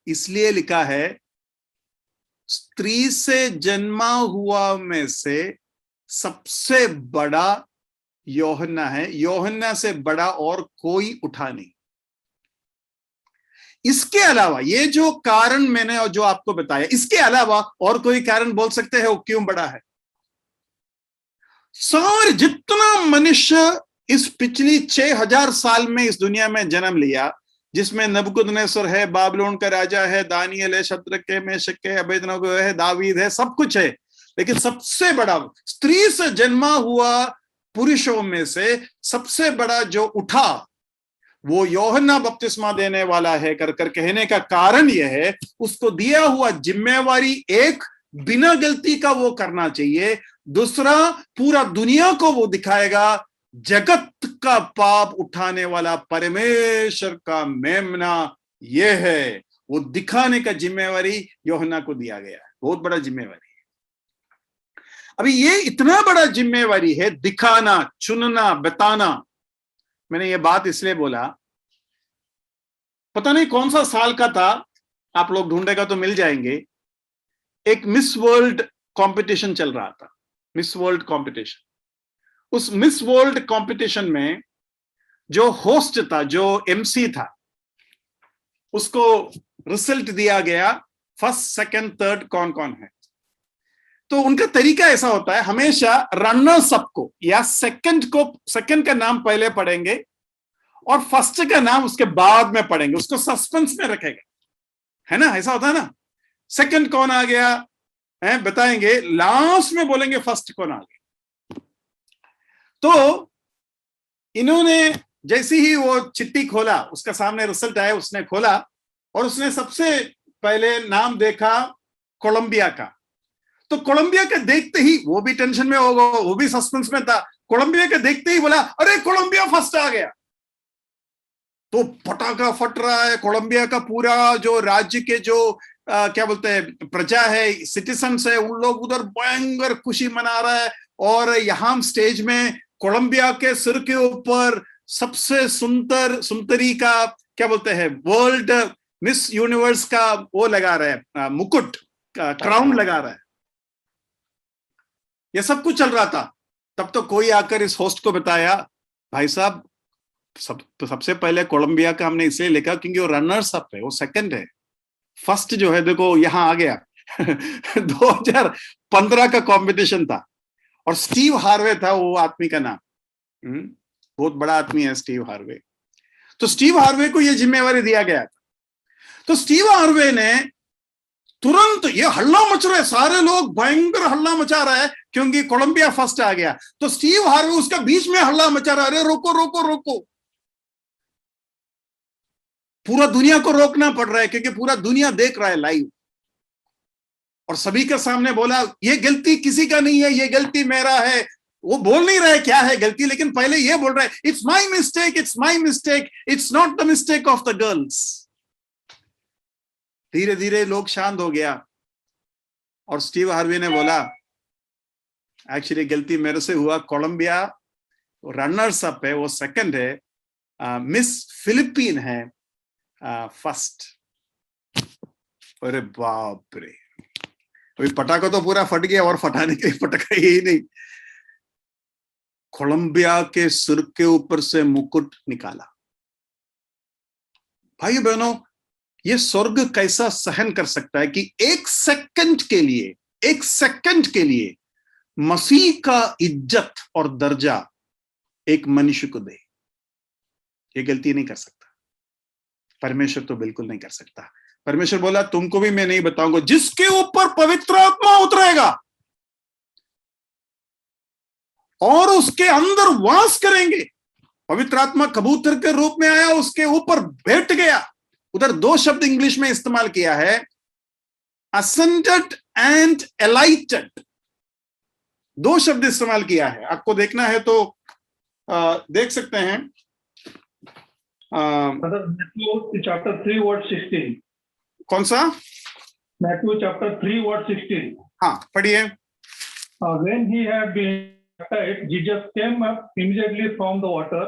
इसलिए लिखा है, स्त्री से जन्मा हुआ में से सबसे बड़ा यूहन्ना है, यूहन्ना से बड़ा और कोई उठा नहीं। इसके अलावा ये जो कारण मैंने और जो आपको बताया, इसके अलावा और कोई कारण बोल सकते हैं वो क्यों बड़ा है? सारे जितना मनुष्य इस पिछली 6000 साल में इस दुनिया में जन्म लिया, जिसमें नबूकदनेस्सर है, बाबिलोन का राजा है, दानियल है, शद्रक है, मेशक है, अबेदनगो है, दावीद है, सब कुछ है, लेकिन सबसे बड़ा स्त्री से जन्मा हुआ पुरुषों में से सबसे बड़ा जो उठा, वो यूहन्ना बपतिस्मा देने वाला है कर कहने का कारण यह है, उसको दिया हुआ जिम्मेवारी, एक, बिना गलती का वो करना चाहिए, दूसरा, पूरा दुनिया को वो दिखाएगा जगत का पाप उठाने वाला परमेश्वर का मेमना ये है। वो दिखाने का जिम्मेवारी यूहन्ना को दिया गया है। बहुत बड़ा जिम्मेवारी है। अभी ये इतना बड़ा जिम्मेवारी है, दिखाना, चुनना, बताना। मैंने ये बात इसलिए बोला, पता नहीं कौन सा साल का था, आप लोग ढूंढेगा तो मिल जाएंगे, एक मिस वर्ल्ड कंपटीशन चल रहा था, मिस वर्ल्ड कंपटीशन। उस मिस वर्ल्ड कंपटीशन में जो होस्ट था, जो एमसी था, उसको रिजल्ट दिया गया फर्स्ट सेकंड थर्ड कौन कौन है। तो उनका तरीका ऐसा होता है, हमेशा रनर्स अप को या सेकंड का नाम पहले पढ़ेंगे और फर्स्ट का नाम उसके बाद में पढ़ेंगे, उसको सस्पेंस में रखेंगे, है ना, ऐसा होता है ना। सेकंड कौन आ गया है बताएंगे, लास्ट में बोलेंगे फर्स्ट कौन आ गया। तो इन्होंने जैसे ही वो चिट्ठी खोला, उसका सामने रिजल्ट आया, उसने खोला और उसने सबसे पहले नाम देखा कोलंबिया का। तो कोलंबिया का देखते ही, वो भी टेंशन में होगा, वो भी सस्पेंस में था, कोलंबिया का देखते ही बोला अरे कोलंबिया फर्स्ट आ गया। तो पटाखा फट रहा है, कोलंबिया का पूरा जो राज्य के जो क्या बोलते हैं प्रजा है, सिटीजन्स है, उन लोग उधर भयंकर खुशी मना रहा है। और यहां स्टेज में कोलंबिया के सिर के ऊपर सबसे सुंदरी का क्या बोलते हैं वर्ल्ड मिस यूनिवर्स का वो लगा रहा है, मुकुट क्राउन लगा रहा है। ये सब कुछ चल रहा था। तब तो कोई आकर इस होस्ट को बताया, भाई साहब सबसे पहले कोलंबिया का हमने इसलिए लिखा क्योंकि वो रनर्स अप है, वो सेकंड है, फर्स्ट जो है देखो यहां आ गया। 2015 का कंपटीशन था और स्टीव हार्वे था वो आदमी का नाम। बहुत बड़ा आदमी है स्टीव हार्वे। तो स्टीव हार्वे को ये जिम्मेवारी दिया गया था। तो स्टीव हार्वे ने तुरंत, ये हल्ला मच रहा है, सारे लोग भयंकर हल्ला मचा रहा है क्योंकि कोलंबिया फर्स्ट आ गया। तो स्टीव हार्वे उसका बीच में हल्ला मचा रहा है, अरे रोको रोको रोको। पूरा दुनिया को रोकना पड़ रहा है क्योंकि पूरा दुनिया देख रहा है लाइव। और सभी के सामने बोला ये गलती किसी का नहीं है, ये गलती मेरा है। वो बोल नहीं रहा है क्या है गलती, लेकिन पहले ये बोल रहा है it's my mistake, it's my mistake, it's not the mistake of the girls. धीरे धीरे लोग शांत हो गया और स्टीव हार्वे ने बोला एक्चुअली गलती मेरे से हुआ, कोलंबिया रनर्स अप है, वो सेकंड है, मिस फिलिपीन है फर्स्ट। अरे बाप रे, अभी पटाखा तो पूरा फट गया और फटाने के पटाखा यही नहीं, कोलंबिया के सिर के ऊपर से मुकुट निकाला। भाई बहनों, ये स्वर्ग कैसा सहन कर सकता है कि एक सेकंड के लिए मसीह का इज्जत और दर्जा एक मनुष्य को दे। ये गलती नहीं कर सकता परमेश्वर, तो बिल्कुल नहीं कर सकता। परमेश्वर बोला तुमको भी मैं नहीं बताऊंगा, जिसके ऊपर पवित्र आत्मा उतरेगा और उसके अंदर वास करेंगे। पवित्र आत्मा कबूतर के रूप में आया, उसके ऊपर बैठ गया। उधर दो शब्द इंग्लिश में इस्तेमाल किया है, असेंडेड एंड एलाइटेड, दो शब्द इस्तेमाल किया है। आपको देखना है तो देख सकते हैं। Matthew chapter 3 word 16। कौन सा? Matthew chapter 3 word 16। हाँ पढ़िए। When he had been baptized, Jesus came up immediately from the water,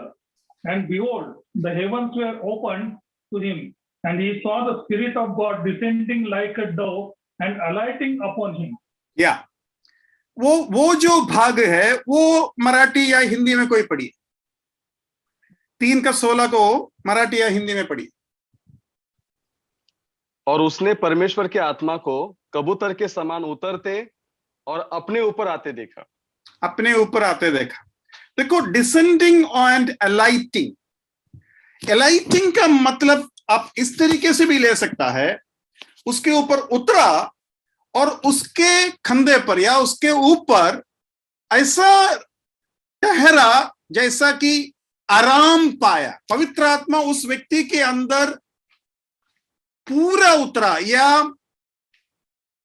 and behold, the heavens were opened to him, and he saw the Spirit of God descending like a dove and alighting upon him. या वो जो भाग है वो मराठी या हिंदी में कोई पढ़िए। 3:16 को मराठी या हिंदी में पढ़िए। और उसने परमेश्वर के आत्मा को कबूतर के समान उतरते और अपने ऊपर आते देखा। अपने ऊपर आते देखा। देखो, डिसेंडिंग एंड अलाइटिंग, अलाइटिंग का मतलब आप इस तरीके से भी ले सकता है, उसके ऊपर उतरा और उसके कंधे पर या उसके ऊपर ऐसा ठहरा जैसा कि आराम पाया। पवित्र आत्मा उस व्यक्ति के अंदर पूरा उतरा या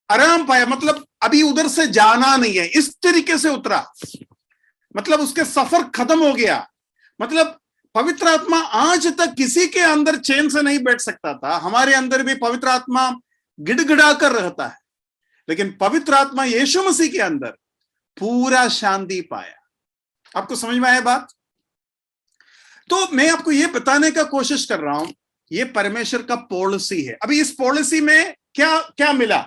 आराम पाया, मतलब अभी उधर से जाना नहीं है, इस तरीके से उतरा, मतलब उसके सफर खत्म हो गया। मतलब पवित्र आत्मा आज तक किसी के अंदर चैन से नहीं बैठ सकता था। हमारे अंदर भी पवित्र आत्मा गिड़गिड़ा कर रहता है, लेकिन पवित्र आत्मा यीशु मसीह के अंदर पूरा शांति पाया। आपको समझ में आया बात? तो मैं आपको यह बताने का कोशिश कर रहा हूं ये परमेश्वर का पॉलिसी है। अभी इस पॉलिसी में क्या क्या मिला?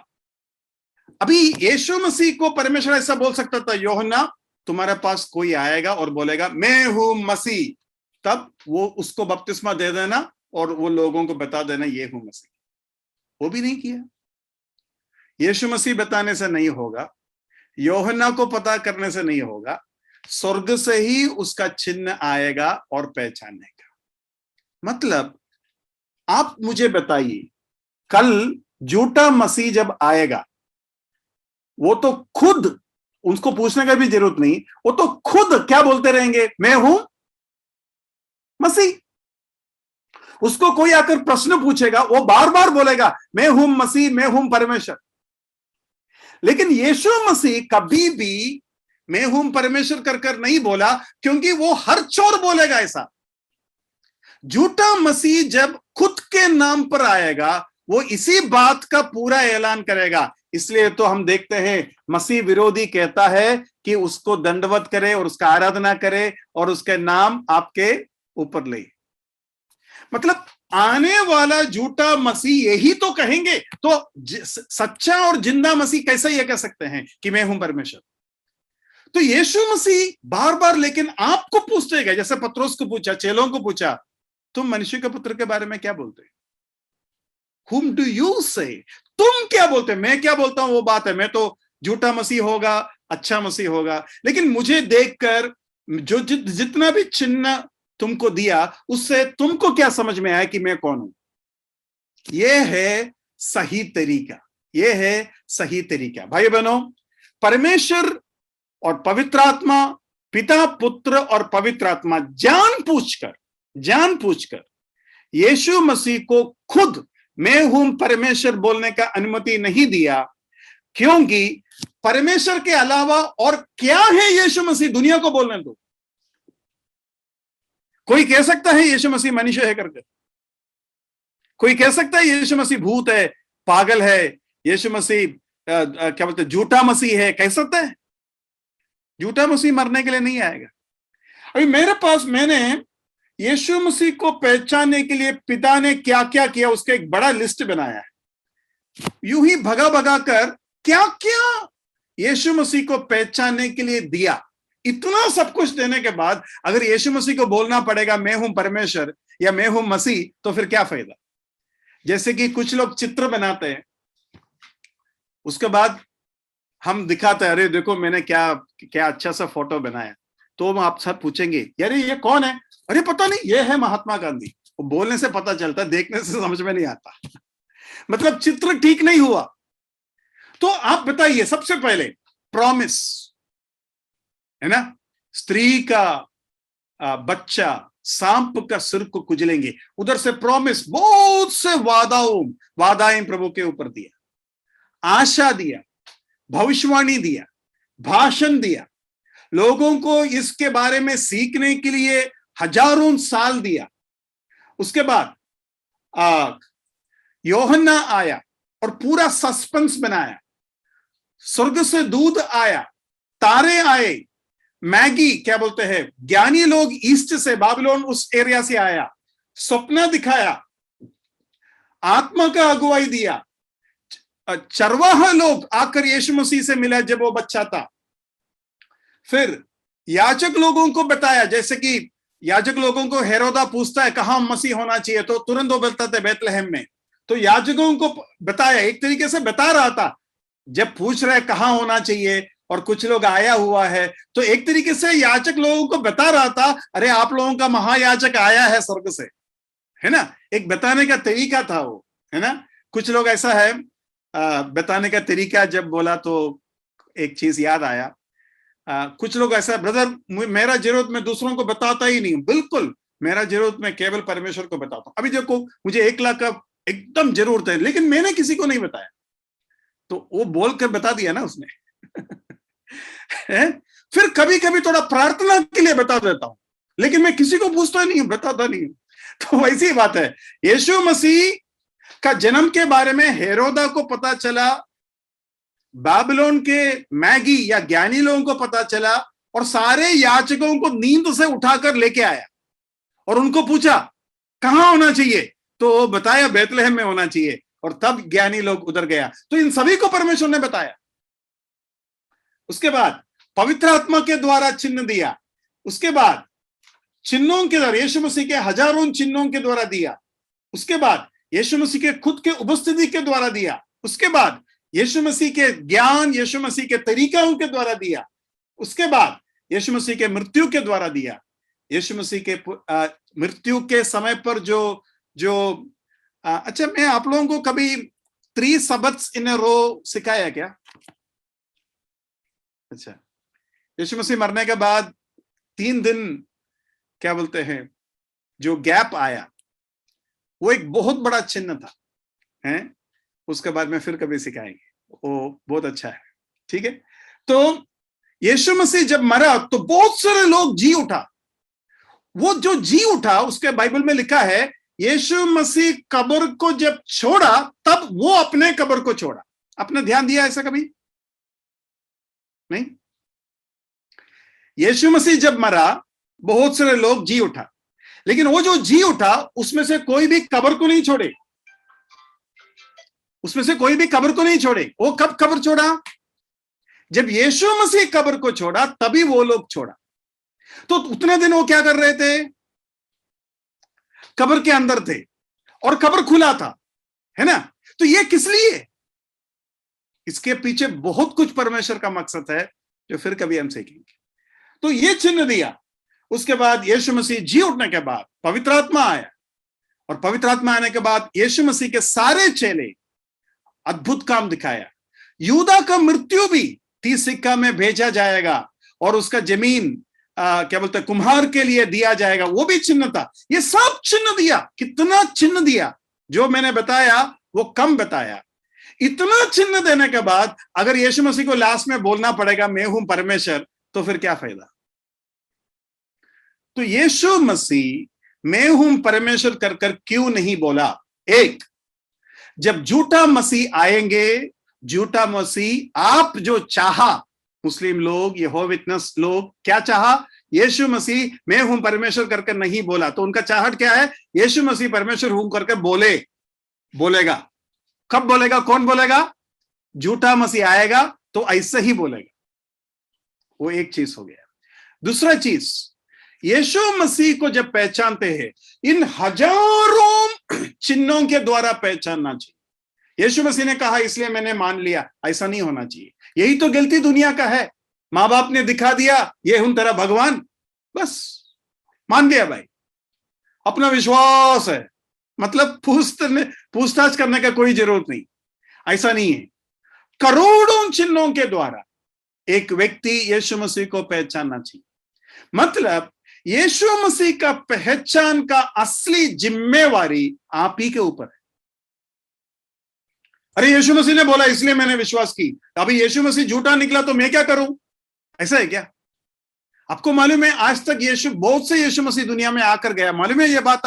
अभी यीशु मसीह को परमेश्वर ऐसा बोल सकता था, यूहन्ना तुम्हारे पास कोई आएगा और बोलेगा मैं हूं मसीह, तब वो उसको बपतिस्मा दे देना और वो लोगों को बता देना ये हूं मसीह। वो भी नहीं किया। यीशु मसीह बताने से नहीं होगा, यूहन्ना को पता करने से नहीं होगा, स्वर्ग से ही उसका चिन्ह आएगा और पहचानने का। मतलब आप मुझे बताइए, कल झूठा मसीह जब आएगा, वो तो खुद, उसको पूछने का भी जरूरत नहीं, वो तो खुद क्या बोलते रहेंगे, मैं हूं मसीह। उसको कोई आकर प्रश्न पूछेगा, वो बार बार बोलेगा मैं हूं मसीह, मैं हूं परमेश्वर। लेकिन यीशु मसीह कभी भी मैं हूं परमेश्वर कर नहीं बोला, क्योंकि वो हर चोर बोलेगा ऐसा। झूठा मसीह जब खुद के नाम पर आएगा, वो इसी बात का पूरा ऐलान करेगा। इसलिए तो हम देखते हैं मसीह विरोधी कहता है कि उसको दंडवत करे और उसका आराधना करे और उसके नाम आपके ऊपर ले। मतलब आने वाला झूठा मसीह यही तो कहेंगे, तो सच्चा और जिंदा मसीह कैसे ये कह सकते हैं कि मैं हूं परमेश्वर? तो यीशु मसीह बार बार लेकिन आपको पूछते गए, जैसे पत्रोस को पूछा, चेलों को पूछा, तुम मनुष्य के पुत्र के बारे में क्या बोलते? Whom do you say? तुम क्या बोलते? मैं क्या बोलता हूं वो बात है। मैं तो झूठा मसीह होगा, अच्छा मसीह होगा, लेकिन मुझे देखकर जो जितना भी चिन्ह तुमको दिया, उससे तुमको क्या समझ में आया कि मैं कौन हूं? यह है सही तरीका, यह है सही तरीका। भाई बहनों, परमेश्वर और पवित्र आत्मा, पिता, पुत्र और पवित्र आत्मा जान पूछकर यीशु मसीह को खुद मैं हूं परमेश्वर बोलने का अनुमति नहीं दिया, क्योंकि परमेश्वर के अलावा और क्या है यीशु मसीह दुनिया को बोलने दो। कोई कह सकता है यीशु मसीह मनुष्य है करके, कोई कह सकता है यीशु मसीह भूत है, पागल है, यीशु मसीह क्या बोलते झूठा मसीह है, कह सकता है? झूठा मसीह मरने के लिए नहीं आएगा। अभी मेरे पास, मैंने यीशु मसीह को पहचानने के लिए पिता ने क्या क्या किया उसका एक बड़ा लिस्ट बनाया है। यूं ही भगा कर क्या क्या यीशु मसीह को पहचानने के लिए दिया। इतना सब कुछ देने के बाद अगर यीशु मसीह को बोलना पड़ेगा मैं हूं परमेश्वर या मैं हूं मसीह, तो फिर क्या फायदा? जैसे कि कुछ लोग चित्र बनाते हैं, उसके बाद हम दिखाते हैं, अरे देखो मैंने क्या क्या अच्छा सा फोटो बनाया, तो हम आप सब पूछेंगे यार ये कौन है? अरे पता नहीं, ये है महात्मा गांधी। वो बोलने से पता चलता, देखने से समझ में नहीं आता। मतलब चित्र ठीक नहीं हुआ। तो आप बताइए, सबसे पहले प्रॉमिस है ना, स्त्री का बच्चा सांप का सिर को कुचलेंगे, उधर से प्रॉमिस, बहुत से वादाएं प्रभु के ऊपर दिया, आशा दिया, भविष्यवाणी दिया, भाषण दिया, लोगों को इसके बारे में सीखने के लिए हजारों साल दिया। उसके बाद यूहन्ना आया और पूरा सस्पेंस बनाया, स्वर्ग से दूध आया, तारे आए, मैगी क्या बोलते हैं, ज्ञानी लोग ईस्ट से, बाबिलोन उस एरिया से आया, सपना दिखाया, आत्मा का अगुवाई दिया, चरवाहा लोग आकर यीशु मसीह से मिला जब वो बच्चा था। फिर याजक लोगों को बताया, जैसे कि याजक लोगों को हेरोदा पूछता है कहां मसीह होना चाहिए, तो तुरंत वो बताते बेतलहम में। तो याजकों को बताया, एक तरीके से बता रहा था, जब पूछ रहे कहां होना चाहिए और कुछ लोग आया हुआ है, तो एक तरीके से याजक लोगों को बता रहा था, अरे आप लोगों का महायाजक आया है स्वर्ग से, है ना। एक बताने का तरीका था वो, है ना। कुछ लोग ऐसा है बताने का तरीका, जब बोला तो एक चीज याद आया, कुछ लोग ऐसा, ब्रदर मेरा जरूरत मैं दूसरों को बताता ही नहीं, बिल्कुल मेरा जरूरत मैं केवल परमेश्वर को बताता हूं। अभी देखो मुझे 1 लाख का एकदम जरूरत है, लेकिन मैंने किसी को नहीं बताया, तो वो बोल कर बता दिया ना उसने। फिर कभी कभी थोड़ा प्रार्थना के लिए बता देता हूं, लेकिन मैं किसी को पूछता नहीं हूं, बताता नहीं हूं। तो वैसी ही बात है, यीशु मसीह का जन्म के बारे में हेरोदा को पता चला, बाबिलोन के मैगी या ज्ञानी लोगों को पता चला, और सारे याचकों को नींद से उठाकर लेके आया और उनको पूछा कहां होना चाहिए, तो बताया बेतलहम में होना चाहिए, और तब ज्ञानी लोग उधर गया। तो इन सभी को परमेश्वर ने बताया। उसके बाद पवित्र आत्मा के द्वारा चिन्ह दिया, उसके बाद चिन्हों के द्वारा, यीशु मसीह के हजारों चिन्हों के द्वारा दिया, उसके बाद यीशु मसीह के खुद के उपस्थिति के द्वारा दिया, उसके बाद यीशु मसीह के ज्ञान, यीशु मसीह के तरीकों के द्वारा दिया, उसके बाद यीशु मसीह के मृत्यु के द्वारा दिया। यीशु मसीह के मृत्यु के समय पर जो अच्छा, मैं आप लोगों को कभी 3 सबत्स इन अ रो सिखाया क्या? अच्छा, यीशु मसीह मरने के बाद 3 दिन क्या बोलते हैं जो गैप आया, वो एक बहुत बड़ा चिन्ह था, हैं? उसके बाद में फिर कभी सिखाएंगे, वो बहुत अच्छा है, ठीक है। तो यीशु मसीह जब मरा तो बहुत सारे लोग जी उठा। वो जो जी उठा, उसके बाइबल में लिखा है यीशु मसीह कब्र को जब छोड़ा तब वो अपने कब्र को छोड़ा। आपने ध्यान दिया ऐसा कभी? नहीं। यीशु मसीह जब मरा बहुत सारे लोग जी उठा, लेकिन वो जो जी उठा उसमें से कोई भी कब्र को नहीं छोड़े, उसमें से कोई भी कब्र को नहीं छोड़े। वो कब कब्र छोड़ा? जब यीशु मसीह कब्र को छोड़ा तभी वो लोग छोड़ा। तो उतने दिन वो क्या कर रहे थे? कब्र के अंदर थे और कब्र खुला था, है ना? तो ये किस लिए? इसके पीछे बहुत कुछ परमेश्वर का मकसद है जो फिर कभी हम सीखेंगे। तो ये चिन्ह दिया। उसके बाद यीशु मसीह जी उठने के बाद पवित्र आत्मा आया, और पवित्र आत्मा आने के बाद यीशु मसीह के सारे चेले अद्भुत काम दिखाया। यूदा का मृत्यु भी 30 सिक्का में भेजा जाएगा और उसका जमीन क्या बोलते हैं कुम्हार के लिए दिया जाएगा, वो भी चिन्ह था। ये सब चिन्ह दिया। कितना चिन्ह दिया! जो मैंने बताया वो कम बताया। इतना चिन्ह देने के बाद अगर यीशु मसीह को लास्ट में बोलना पड़ेगा मैं हूं परमेश्वर, तो फिर क्या फायदा? तो यीशु मसीह मैं हूं परमेश्वर कर कर क्यों नहीं बोला? एक, जब झूठा मसीह आएंगे, झूठा मसीह आप जो चाहा, मुस्लिम लोग, यहोवा विटनेस लोग क्या चाहा? यीशु मसीह मैं हूं परमेश्वर करके नहीं बोला, तो उनका चाहत क्या है? यीशु मसीह परमेश्वर हूं करके बोलेगा। कब बोलेगा? कौन बोलेगा? झूठा मसीह आएगा तो ऐसे ही बोलेगा। वो एक चीज हो गया। दूसरा चीज, यीशु मसीह को जब पहचानते हैं, इन हजारों चिन्हों के द्वारा पहचानना चाहिए। यीशु मसीह ने कहा इसलिए मैंने मान लिया, ऐसा नहीं होना चाहिए। यही तो गलती दुनिया का है। माँ बाप ने दिखा दिया ये हूं तेरा भगवान, बस मान लिया भाई, अपना विश्वास है, मतलब पूछताछ करने का कोई जरूरत नहीं। ऐसा नहीं है। करोड़ों चिन्हों के द्वारा एक व्यक्ति यीशु मसीह को पहचानना चाहिए। मतलब यीशु मसीह का पहचान का असली जिम्मेवारी आप ही के ऊपर है। अरे यीशु मसीह ने बोला इसलिए मैंने विश्वास की, अभी यीशु मसीह झूठा निकला तो मैं क्या करूं? ऐसा है क्या? आपको मालूम है आज तक बहुत से यीशु मसीह दुनिया में आकर गया, मालूम है ये बात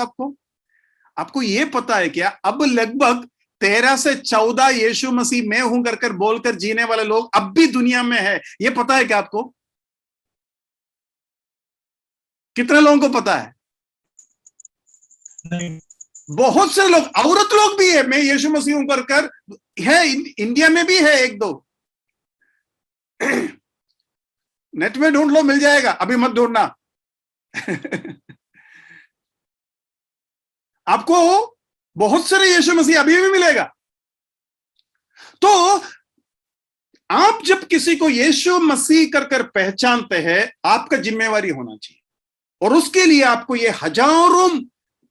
आपको ये पता है क्या? अब लगभग 13 से 14 यीशु मसीह मैं हूं कर बोलकर जीने वाले लोग अब भी दुनिया में है। ये पता है क्या आपको? कितने लोगों को पता है? नहीं। बहुत से लोग, औरत लोग भी है मैं यीशु मसीह हूं कर है। इंडिया में भी है एक दो। नेट में ढूंढ लो, मिल जाएगा, अभी मत ढूंढना। आपको बहुत सारे यीशु मसीह अभी भी मिलेगा। तो आप जब किसी को यीशु मसीह कर पहचानते हैं, आपका जिम्मेवारी होना चाहिए, और उसके लिए आपको ये हजारों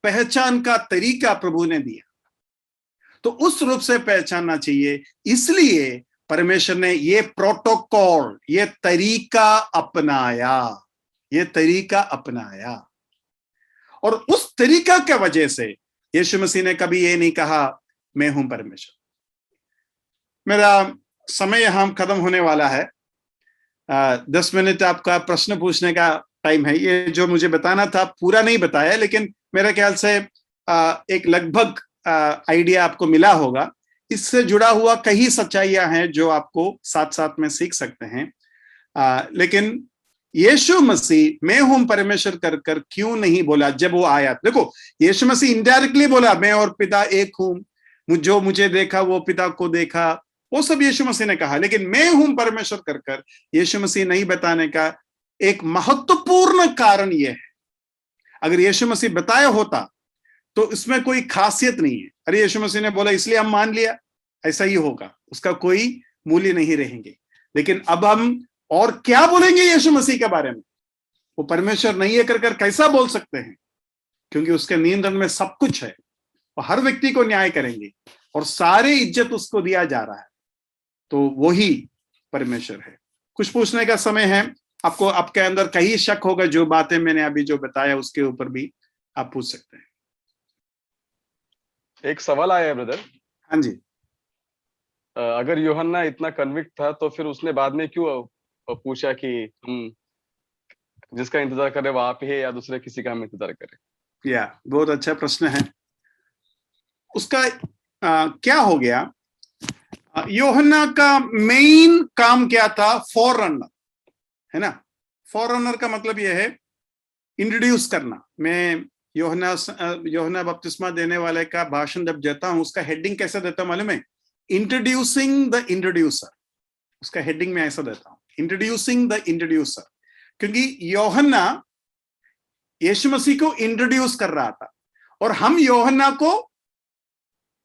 पहचान का तरीका प्रभु ने दिया, तो उस रूप से पहचानना चाहिए। इसलिए परमेश्वर ने ये प्रोटोकॉल, ये तरीका अपनाया, और उस तरीका के वजह से यीशु मसीह ने कभी ये नहीं कहा मैं हूं परमेश्वर। मेरा समय यहां खत्म होने वाला है। 10 मिनट आपका प्रश्न पूछने का टाइम है। ये जो मुझे बताना था पूरा नहीं बताया, लेकिन मेरे ख्याल से एक लगभग आइडिया आपको मिला होगा। इससे जुड़ा हुआ कई सच्चाइयां हैं जो आपको साथ साथ में सीख सकते हैं। लेकिन यीशु मसीह मैं हूं परमेश्वर कर कर क्यों नहीं बोला जब वो आया? देखो, यीशु मसीह इनडायरेक्टली बोला मैं और पिता एक हूं, जो मुझे देखा वो पिता को देखा, वो सब यीशु मसीह ने कहा। लेकिन मैं हूं परमेश्वर कर कर यीशु मसीह नहीं बताने का एक महत्वपूर्ण कारण यह है, अगर यीशु मसीह बताया होता तो इसमें कोई खासियत नहीं है। अरे यीशु मसीह ने बोला इसलिए हम मान लिया, ऐसा ही होगा, उसका कोई मूल्य नहीं रहेंगे। लेकिन अब हम और क्या बोलेंगे यीशु मसीह के बारे में? वो परमेश्वर नहीं है कर कर कैसा बोल सकते हैं? क्योंकि उसके नियंत्रण में सब कुछ है, वो हर व्यक्ति को न्याय करेंगे और सारे इज्जत उसको दिया जा रहा है, तो वही परमेश्वर है। कुछ पूछने का समय है आपको, आपके अंदर कहीं शक होगा जो बातें मैंने अभी जो बताया उसके ऊपर भी आप पूछ सकते हैं। एक सवाल आया है ब्रदर। हाँ जी। अगर यूहन्ना इतना कन्विक्ट था तो फिर उसने बाद में क्यों पूछा कि हम जिसका इंतजार करें वो आप ही है या दूसरे किसी का हम इंतजार करें? या बहुत अच्छा प्रश्न है। उसका क्या हो गया? यूहन्ना का मेन काम क्या था? फॉररनर है ना। फॉररनर का मतलब यह है इंट्रोड्यूस करना। मैं यूहन्ना बपतिस्मा देने वाले का भाषण जब देता हूं उसका हेडिंग कैसे देता हूं मालूम है? Introducing the introducer. उसका हेडिंग में ऐसा देता हूं, इंट्रोड्यूसिंग द इंट्रोड्यूसर, क्योंकि यूहन्ना यीशु मसीह को इंट्रोड्यूस कर रहा था और हम यूहन्ना को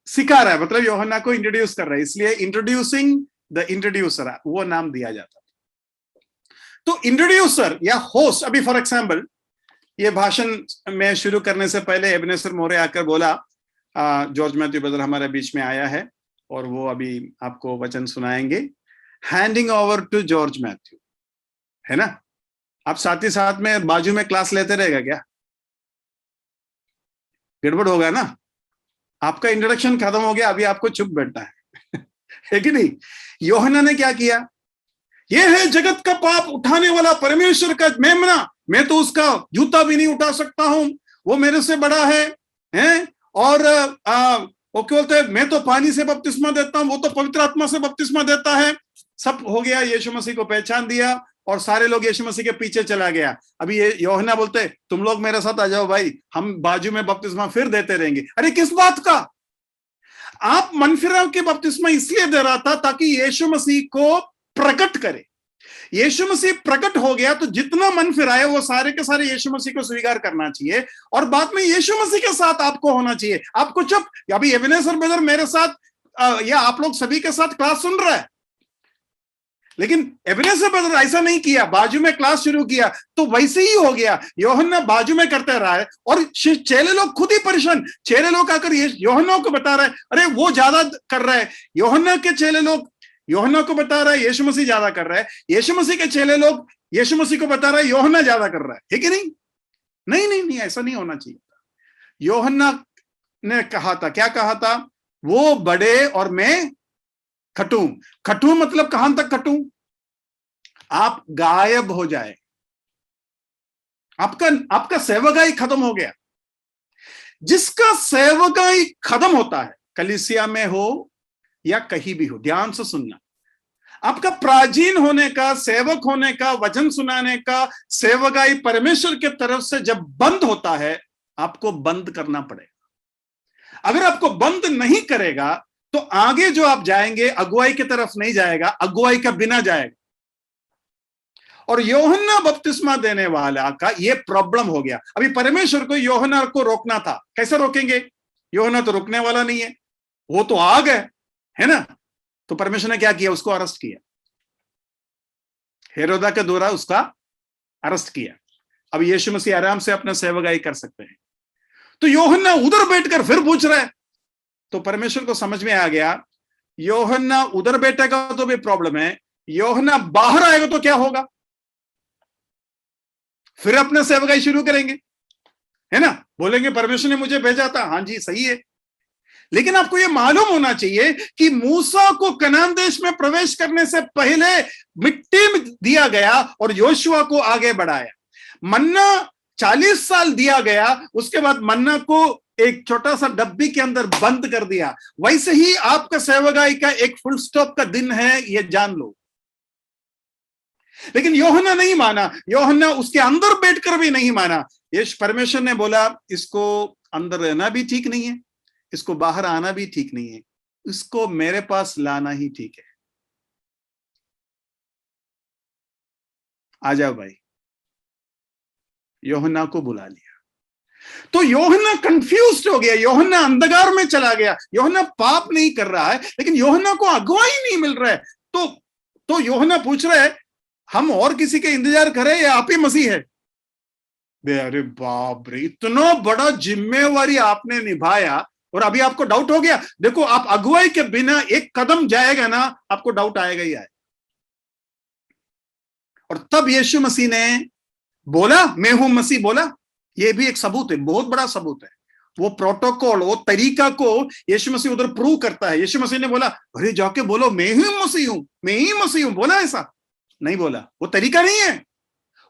सिखा रहा है, मतलब यूहन्ना को इंट्रोड्यूस कर रहा है, इसलिए इंट्रोड्यूसिंग द इंट्रोड्यूसर वो नाम दिया जाता है। तो इंट्रोड्यूसर या होस्ट, अभी फॉर एग्जाम्पल ये भाषण में शुरू करने से पहले एबनेसर मोरे आकर बोला, जॉर्ज मैथ्यू ब्रदर हमारे बीच में आया है और वो अभी आपको वचन सुनाएंगे। Handing over to George Mathew, है ना। आप साथ ही साथ में बाजू में क्लास लेते रहेगा क्या? गड़बड़ होगा ना। आपका इंट्रोडक्शन खत्म हो गया, अभी आपको चुप बैठना है कि नहीं? यूहन्ना ने क्या किया? यह है जगत का पाप उठाने वाला परमेश्वर का मेमना, मैं तो उसका जूता भी नहीं उठा सकता हूं, वो मेरे से बड़ा है? और वो क्या बोलते हैं, मैं तो पानी से बपतिस्मा देता हूं, वो तो पवित्र आत्मा से बपतिस्मा देता है। सब हो गया, यीशु मसीह को पहचान दिया और सारे लोग यीशु मसीह के पीछे चला गया। अभी ये यूहन्ना बोलते तुम लोग मेरे साथ आ जाओ भाई, हम बाजू में बपतिस्मा फिर देते रहेंगे। अरे किस बात का? आप मनफिराव के बपतिस्मा इसलिए दे रहा था ताकि यीशु मसीह को प्रकट करे। यीशु मसीह प्रकट हो गया तो जितना मन फिराए वो सारे के सारे यीशु मसीह को स्वीकार करना चाहिए और बाद में यीशु मसीह के साथ आपको होना चाहिए। आपको चुप, अभी एबनेसर ब्रदर मेरे साथ या आप लोग सभी के साथ क्लास सुन रहा है, लेकिन एबनेसर ब्रदर ऐसा नहीं किया, बाजू में क्लास शुरू किया तो वैसे ही हो गया। यूहन्ना बाजू में करते रहा है और चेले लोग खुद ही परेशान। चेले लोग आकर यूहन्ना को बता रहे हैं, अरे वो ज्यादा कर रहा है। यूहन्ना के चेले लोग यूहन्ना को बता रहा है यीशु मसीह ज्यादा कर रहा है, यीशु मसीह के चेले लोग यीशु मसीह को बता रहा है यूहन्ना ज्यादा कर रहा है कि नहीं? नहीं नहीं नहीं, ऐसा नहीं होना चाहिए। यूहन्ना ने कहा था, क्या कहा था? वो बड़े और मैं खटूं। खटूं मतलब कहां तक खटूं? आप गायब हो जाए, आपका सेवकाई खत्म हो गया। जिसका सेवकाई खत्म होता है, कलीसिया में हो या कहीं भी हो, ध्यान से सुनना, आपका प्राचीन होने का, सेवक होने का, वचन सुनाने का सेवकाई परमेश्वर के तरफ से जब बंद होता है, आपको बंद करना पड़ेगा। अगर आपको बंद नहीं करेगा तो आगे जो आप जाएंगे अगुवाई की तरफ नहीं जाएगा, अगुवाई का बिना जाएगा। और यूहन्ना बपतिस्मा देने वाला का ये प्रॉब्लम हो गया। अभी परमेश्वर को यूहन्ना को रोकना था, कैसे रोकेंगे? यूहन्ना तो रुकने वाला नहीं है, वो तो आ गए, है ना। तो परमेश्वर ने क्या किया? उसको अरेस्ट किया, हेरोदा के द्वारा उसका अरेस्ट किया। अब यीशु मसीह आराम से अपना सेवकाई कर सकते हैं। तो यूहन्ना उधर बैठकर फिर पूछ रहा है, तो परमेश्वर को समझ में आ गया यूहन्ना उधर बैठेगा तो भी प्रॉब्लम है, यूहन्ना बाहर आएगा तो क्या होगा? फिर अपना सेवकाई शुरू करेंगे, है ना। बोलेंगे परमेश्वर ने मुझे भेजा था, हाँ जी सही है, लेकिन आपको यह मालूम होना चाहिए कि मूसा को कनान देश में प्रवेश करने से पहले मिट्टी में दिया गया और योशुआ को आगे बढ़ाया। मन्ना 40 साल दिया गया, उसके बाद मन्ना को एक छोटा सा डब्बी के अंदर बंद कर दिया। वैसे ही आपका सेवकाई का एक फुल स्टॉप का दिन है, ये जान लो। लेकिन यूहन्ना नहीं माना, यूहन्ना उसके अंदर बैठकर भी नहीं माना। यीशु परमेश्वर ने बोला इसको अंदर रहना भी ठीक नहीं है, इसको बाहर आना भी ठीक नहीं है, इसको मेरे पास लाना ही ठीक है। आ जाओ भाई। यूहन्ना को बुला लिया तो यूहन्ना कंफ्यूज्ड हो गया, यूहन्ना अंधकार में चला गया। यूहन्ना पाप नहीं कर रहा है, लेकिन यूहन्ना को अगुवाई नहीं मिल रहा है। तो यूहन्ना पूछ रहा है हम और किसी के इंतजार करें या आप ही मसीह है? अरे बाप रे, इतना बड़ा जिम्मेवारी आपने निभाया और अभी आपको डाउट हो गया। देखो, आप अगुवाई के बिना एक कदम जाएगा ना, आपको डाउट आएगा ही आएगा। और तब यीशु मसीह ने बोला मैं हूं मसीह बोला। ये भी एक सबूत है, बहुत बड़ा सबूत है। वो प्रोटोकॉल, वो तरीका को यीशु मसीह उधर प्रूव करता है। यीशु मसीह ने बोला अरे जाके बोलो मैं ही मसीह हूं, मैं ही मसीह हूं, बोला? ऐसा नहीं बोला, वो तरीका नहीं है।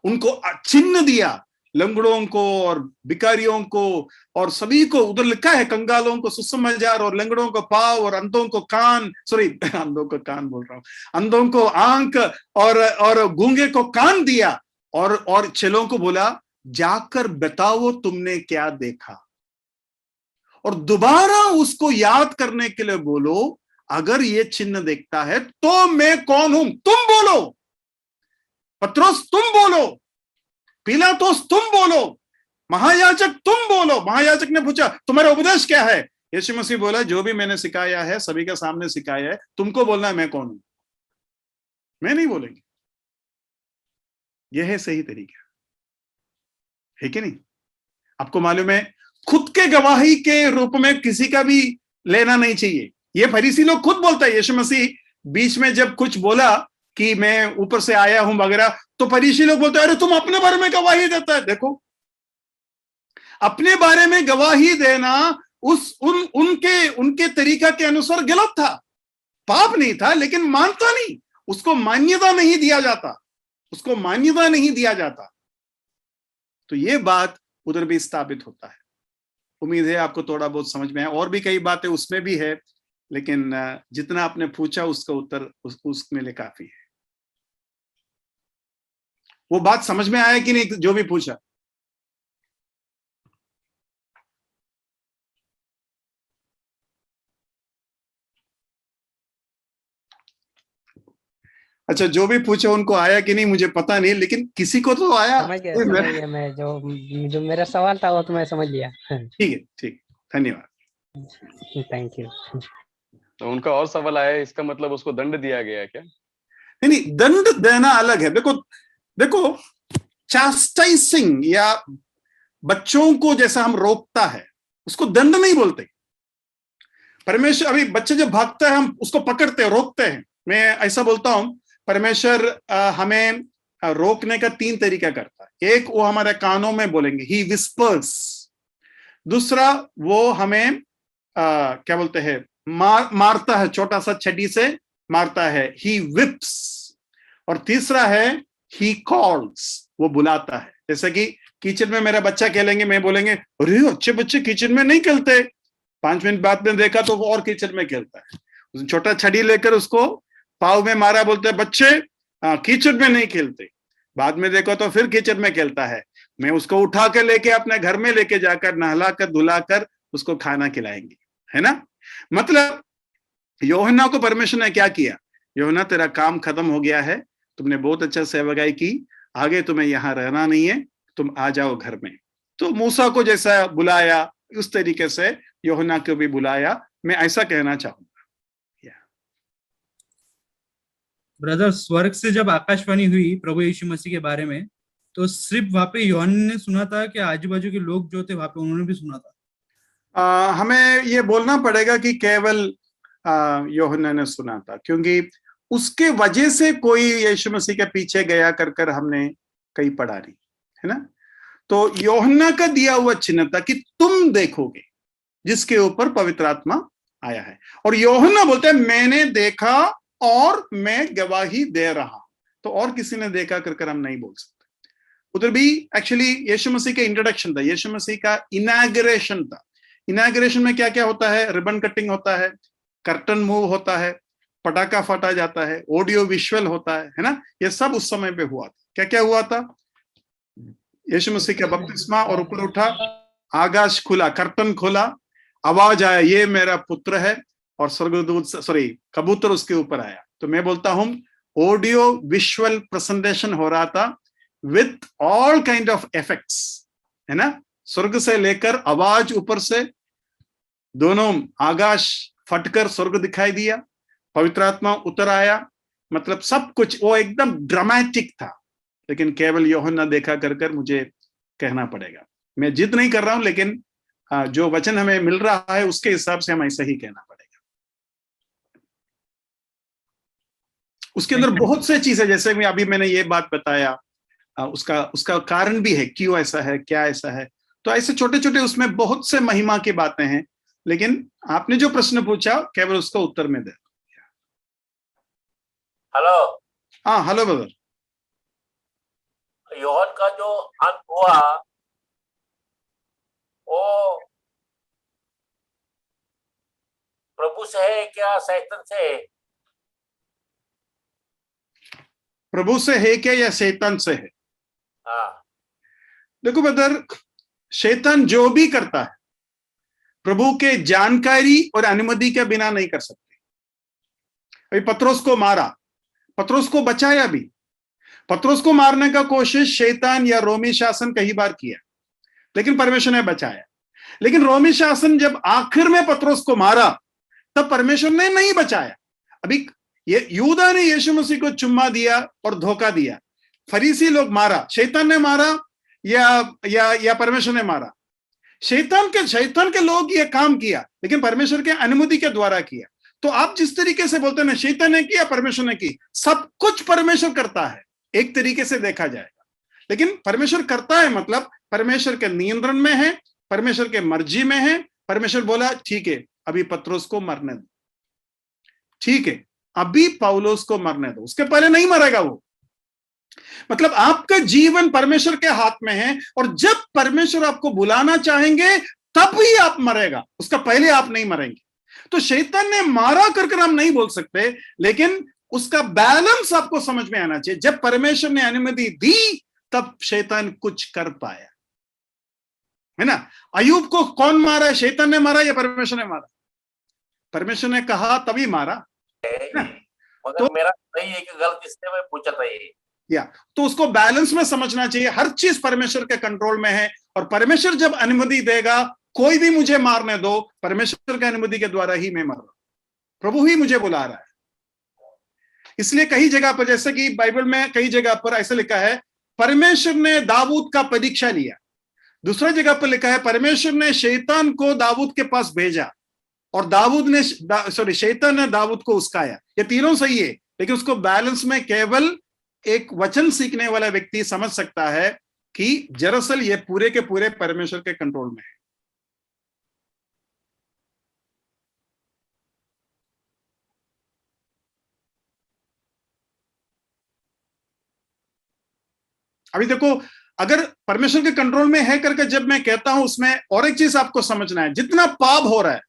उनको चिन्ह दिया, लंगड़ों को और भिखारियों को और सभी को। उधर लिखा है कंगालों को सुसमाचार और लंगड़ों को पाँव और अंधों को कान, सॉरी अंधों को कान बोल रहा हूं, अंधों को आंख और गूंगे को कान दिया। और चेलों को बोला जाकर बताओ तुमने क्या देखा। और दोबारा उसको याद करने के लिए बोलो अगर ये चिन्ह देखता है तो मैं कौन हूं तुम बोलो। पत्रोस तुम बोलो, पिलातुस तुम बोलो, महायाजक तुम बोलो। महायाजक ने पूछा तुम्हारा उपदेश क्या है? यीशु मसीह बोला जो भी मैंने सिखाया है सभी के सामने सिखाया है, तुमको बोलना है मैं कौन हूं, मैं नहीं बोलेंगे। यह है सही तरीका, है कि नहीं? आपको मालूम है खुद के गवाही के रूप में किसी का भी लेना नहीं चाहिए। ये फरीसी लोग खुद बोलता है। यीशु मसीह बीच में जब कुछ बोला कि मैं ऊपर से आया हूं वगैरह, तो फरीसी लोग बोलते हैं अरे तुम अपने बारे में गवाही देता है। देखो, अपने बारे में गवाही देना उनके तरीका के अनुसार गलत था, पाप नहीं था, लेकिन मानता नहीं, उसको मान्यता नहीं दिया जाता, उसको मान्यता नहीं दिया जाता। तो ये बात उधर भी स्थापित होता है। उम्मीद है आपको थोड़ा बहुत समझ में है। और भी कई बातें उसमें भी है, लेकिन जितना आपने पूछा उसका उत्तर उसमें लिए काफी है। वो बात समझ में आया कि नहीं जो भी पूछा? अच्छा, जो भी पूछे उनको आया कि नहीं मुझे पता नहीं, लेकिन किसी को तो आया। समझ गया मैं जो मेरा सवाल था वो तो मैं समझ लिया। ठीक है, ठीक, धन्यवाद, थैंक यू। तो उनका और सवाल आया, इसका मतलब उसको दंड दिया गया क्या? नहीं, दंड देना अलग है। देखो चास्टाइसिंग या बच्चों को जैसा हम रोकता है उसको दंड नहीं बोलते। परमेश्वर, अभी बच्चे जब भागता है हम उसको पकड़ते हैं, रोकते हैं। मैं ऐसा बोलता हूं परमेश्वर हमें रोकने का 3 तरीका करता है। एक, वो हमारे कानों में बोलेंगे, ही विस्पर्स। दूसरा, वो हमें क्या बोलते हैं, मारता है, छोटा सा छड़ी से मारता है, ही विप्स। और तीसरा है ही कॉल्स, वो बुलाता है। जैसे कि किचन में मेरा बच्चा खेलेंगे, मैं बोलेंगे अरे अच्छे बच्चे किचन में नहीं खेलते, 5 मिनट बाद में देखा तो वो और किचन में खेलता है। छोटा छड़ी लेकर उसको पाव में मारा, बोलते हैं बच्चे किचन में नहीं खेलते। बाद में देखो तो फिर किचन में खेलता है। मैं उसको उठा कर लेके अपने घर में लेके जाकर नहलाकर धुलाकर उसको खाना खिलाएंगे, है ना? मतलब यूहन्ना को परमेश्वर ने क्या किया? यूहन्ना तेरा काम खत्म हो गया है, तुमने बहुत अच्छा सेवकाई की, आगे तुम्हें यहाँ रहना नहीं है, तुम आ जाओ घर में। तो मूसा को जैसा बुलाया उस तरीके से यूहन्ना को भी बुलाया। मैं ऐसा कहना चाहूंगा। ब्रदर, स्वर्ग से जब आकाशवाणी हुई प्रभु यीशु मसीह के बारे में, तो सिर्फ वहां पे यूहन्ना ने सुना था कि आजू बाजू के लोग जो थे वहां पे उन्होंने भी सुना था? हमें ये बोलना पड़ेगा कि केवल यूहन्ना ने सुना था, क्योंकि उसके वजह से कोई यीशु मसीह के पीछे गया कर हमने कहीं पढ़ा नहीं, है ना? तो यूहन्ना का दिया हुआ चिन्ह था कि तुम देखोगे, जिसके ऊपर पवित्र आत्मा आया है। और यूहन्ना बोलते हैं मैंने देखा और मैं गवाही दे रहा हूं। तो और किसी ने देखा कर हम नहीं बोल सकते। उधर भी एक्चुअली यीशु मसीह का इंट्रोडक्शन था, यीशु मसीह का इनॉग्रेशन था। इनॉग्रेशन में क्या क्या होता है? रिबन कटिंग होता है, कर्टन मूव होता है, पटाखा फटा जाता है, ऑडियो विजुअल होता है ना, ये सब उस समय पे हुआ था। क्या क्या हुआ था? यीशु मसीह का बपतिस्मा और ऊपर उठा, आकाश खुला, कर्तन खुला, आवाज आया, ये मेरा पुत्र है, और स्वर्गदूत कबूतर उसके ऊपर आया। तो मैं बोलता हूं ऑडियो विजुअल प्रेजेंटेशन हो रहा था with all kind of effects, है ना, स्वर्ग से लेकर आवाज ऊपर से, दोनों आकाश फटकर स्वर्ग दिखाई दिया, पवित्र आत्मा उतर आया, मतलब सब कुछ वो एकदम ड्रामेटिक था। लेकिन केवल यूहन्ना देखा कर मुझे कहना पड़ेगा। मैं जिद नहीं कर रहा हूं, लेकिन जो वचन हमें मिल रहा है उसके हिसाब से हमें ऐसा ही कहना पड़ेगा। उसके अंदर बहुत से चीजें, जैसे मैं अभी मैंने ये बात बताया, उसका कारण भी है, क्यों ऐसा है, क्या ऐसा है। तो ऐसे छोटे छोटे उसमें बहुत से महिमा की बातें हैं, लेकिन आपने जो प्रश्न पूछा केवल उसका उत्तर में दे। हेलो। हाँ हेलो ब्रदर। यूहन्ना का जो अंत हुआ वो प्रभु से है क्या शैतान से है? प्रभु से है क्या या शैतान से है? हाँ। देखो ब्रदर, शैतान जो भी करता है प्रभु के जानकारी और अनुमति के बिना नहीं कर सकते। अभी पत्रोस को मारा, पत्रोस को बचाया भी। पत्रोस को मारने का कोशिश शैतान या रोमी शासन कई बार किया, लेकिन परमेश्वर ने बचाया। लेकिन रोमी शासन जब आखिर में पत्रोस को मारा, तब परमेश्वर ने नहीं बचाया। अभी ये यूदा ने यीशु मसीह को चुम्मा दिया और धोखा दिया, फरीसी लोग मारा, शैतान ने मारा या परमेश्वर ने मारा? शैतान के लोग ये काम किया, लेकिन परमेश्वर के अनुमति के द्वारा किया। तो आप जिस तरीके से बोलते हैं शैतान ने किया, परमेश्वर ने की, सब कुछ परमेश्वर करता है एक तरीके से देखा जाएगा। लेकिन परमेश्वर करता है मतलब परमेश्वर के नियंत्रण में है, परमेश्वर के मर्जी में है। परमेश्वर बोला ठीक है अभी पत्रोस को मरने दो, ठीक है अभी पौलुस को मरने दो, उसके पहले नहीं मरेगा वो। मतलब आपका जीवन परमेश्वर के हाथ में है, और जब परमेश्वर आपको बुलाना चाहेंगे तब ही आप मरेगा, उसका पहले आप नहीं मरेंगे। तो शैतान ने मारा कर हम नहीं बोल सकते, लेकिन उसका बैलेंस आपको समझ में आना चाहिए। जब परमेश्वर ने अनुमति दी तब शैतान कुछ कर पाया, है ना। अय्यूब को कौन मारा? शैतान ने मारा या परमेश्वर ने मारा? परमेश्वर ने कहा तभी मारा। तो मेरा सही है कि गलत, इसलिए मैं पूछा था ये। तो उसको बैलेंस में समझना चाहिए। हर चीज परमेश्वर के कंट्रोल में है, और परमेश्वर जब अनुमति देगा, कोई भी मुझे मारने दो, परमेश्वर की अनुमति के द्वारा ही मैं मर रहा हूं, प्रभु ही मुझे बुला रहा है। इसलिए कई जगह पर, जैसे कि बाइबल में कई जगह पर ऐसा लिखा है परमेश्वर ने दाऊद का परीक्षा लिया। दूसरा जगह पर लिखा है परमेश्वर ने शैतान को दाऊद के पास भेजा, और शैतान ने दाऊद को उस्काया। ये तीनों सही है, लेकिन उसको बैलेंस में केवल एक वचन सीखने वाला व्यक्ति समझ सकता है कि दरअसल ये पूरे के पूरे परमेश्वर के कंट्रोल में है। अभी देखो, अगर परमेश्वर के कंट्रोल में है करके जब मैं कहता हूं, उसमें और एक चीज आपको समझना है। जितना पाप हो रहा है,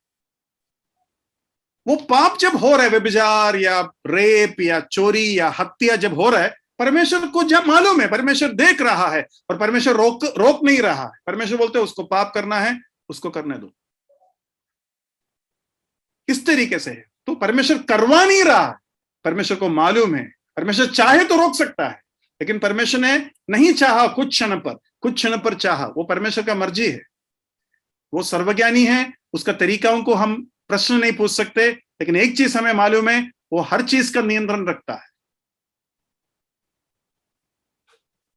वो पाप जब हो रहा है, व्यभिचार या रेप या चोरी या हत्या जब हो रहा है, परमेश्वर को जब मालूम है, परमेश्वर देख रहा है, और परमेश्वर रोक नहीं रहा है। परमेश्वर बोलते हैं उसको पाप करना है, उसको करने दो, इस तरीके से है। तो परमेश्वर करवा नहीं रहा है, परमेश्वर को मालूम है। परमेश्वर चाहे तो रोक सकता है, लेकिन परमेश्वर ने नहीं चाहा, कुछ क्षण पर चाहा। वो परमेश्वर का मर्जी है, वो सर्वज्ञानी है, उसका तरीकाओं को हम प्रश्न नहीं पूछ सकते। लेकिन एक चीज हमें मालूम है, वो हर चीज का नियंत्रण रखता है।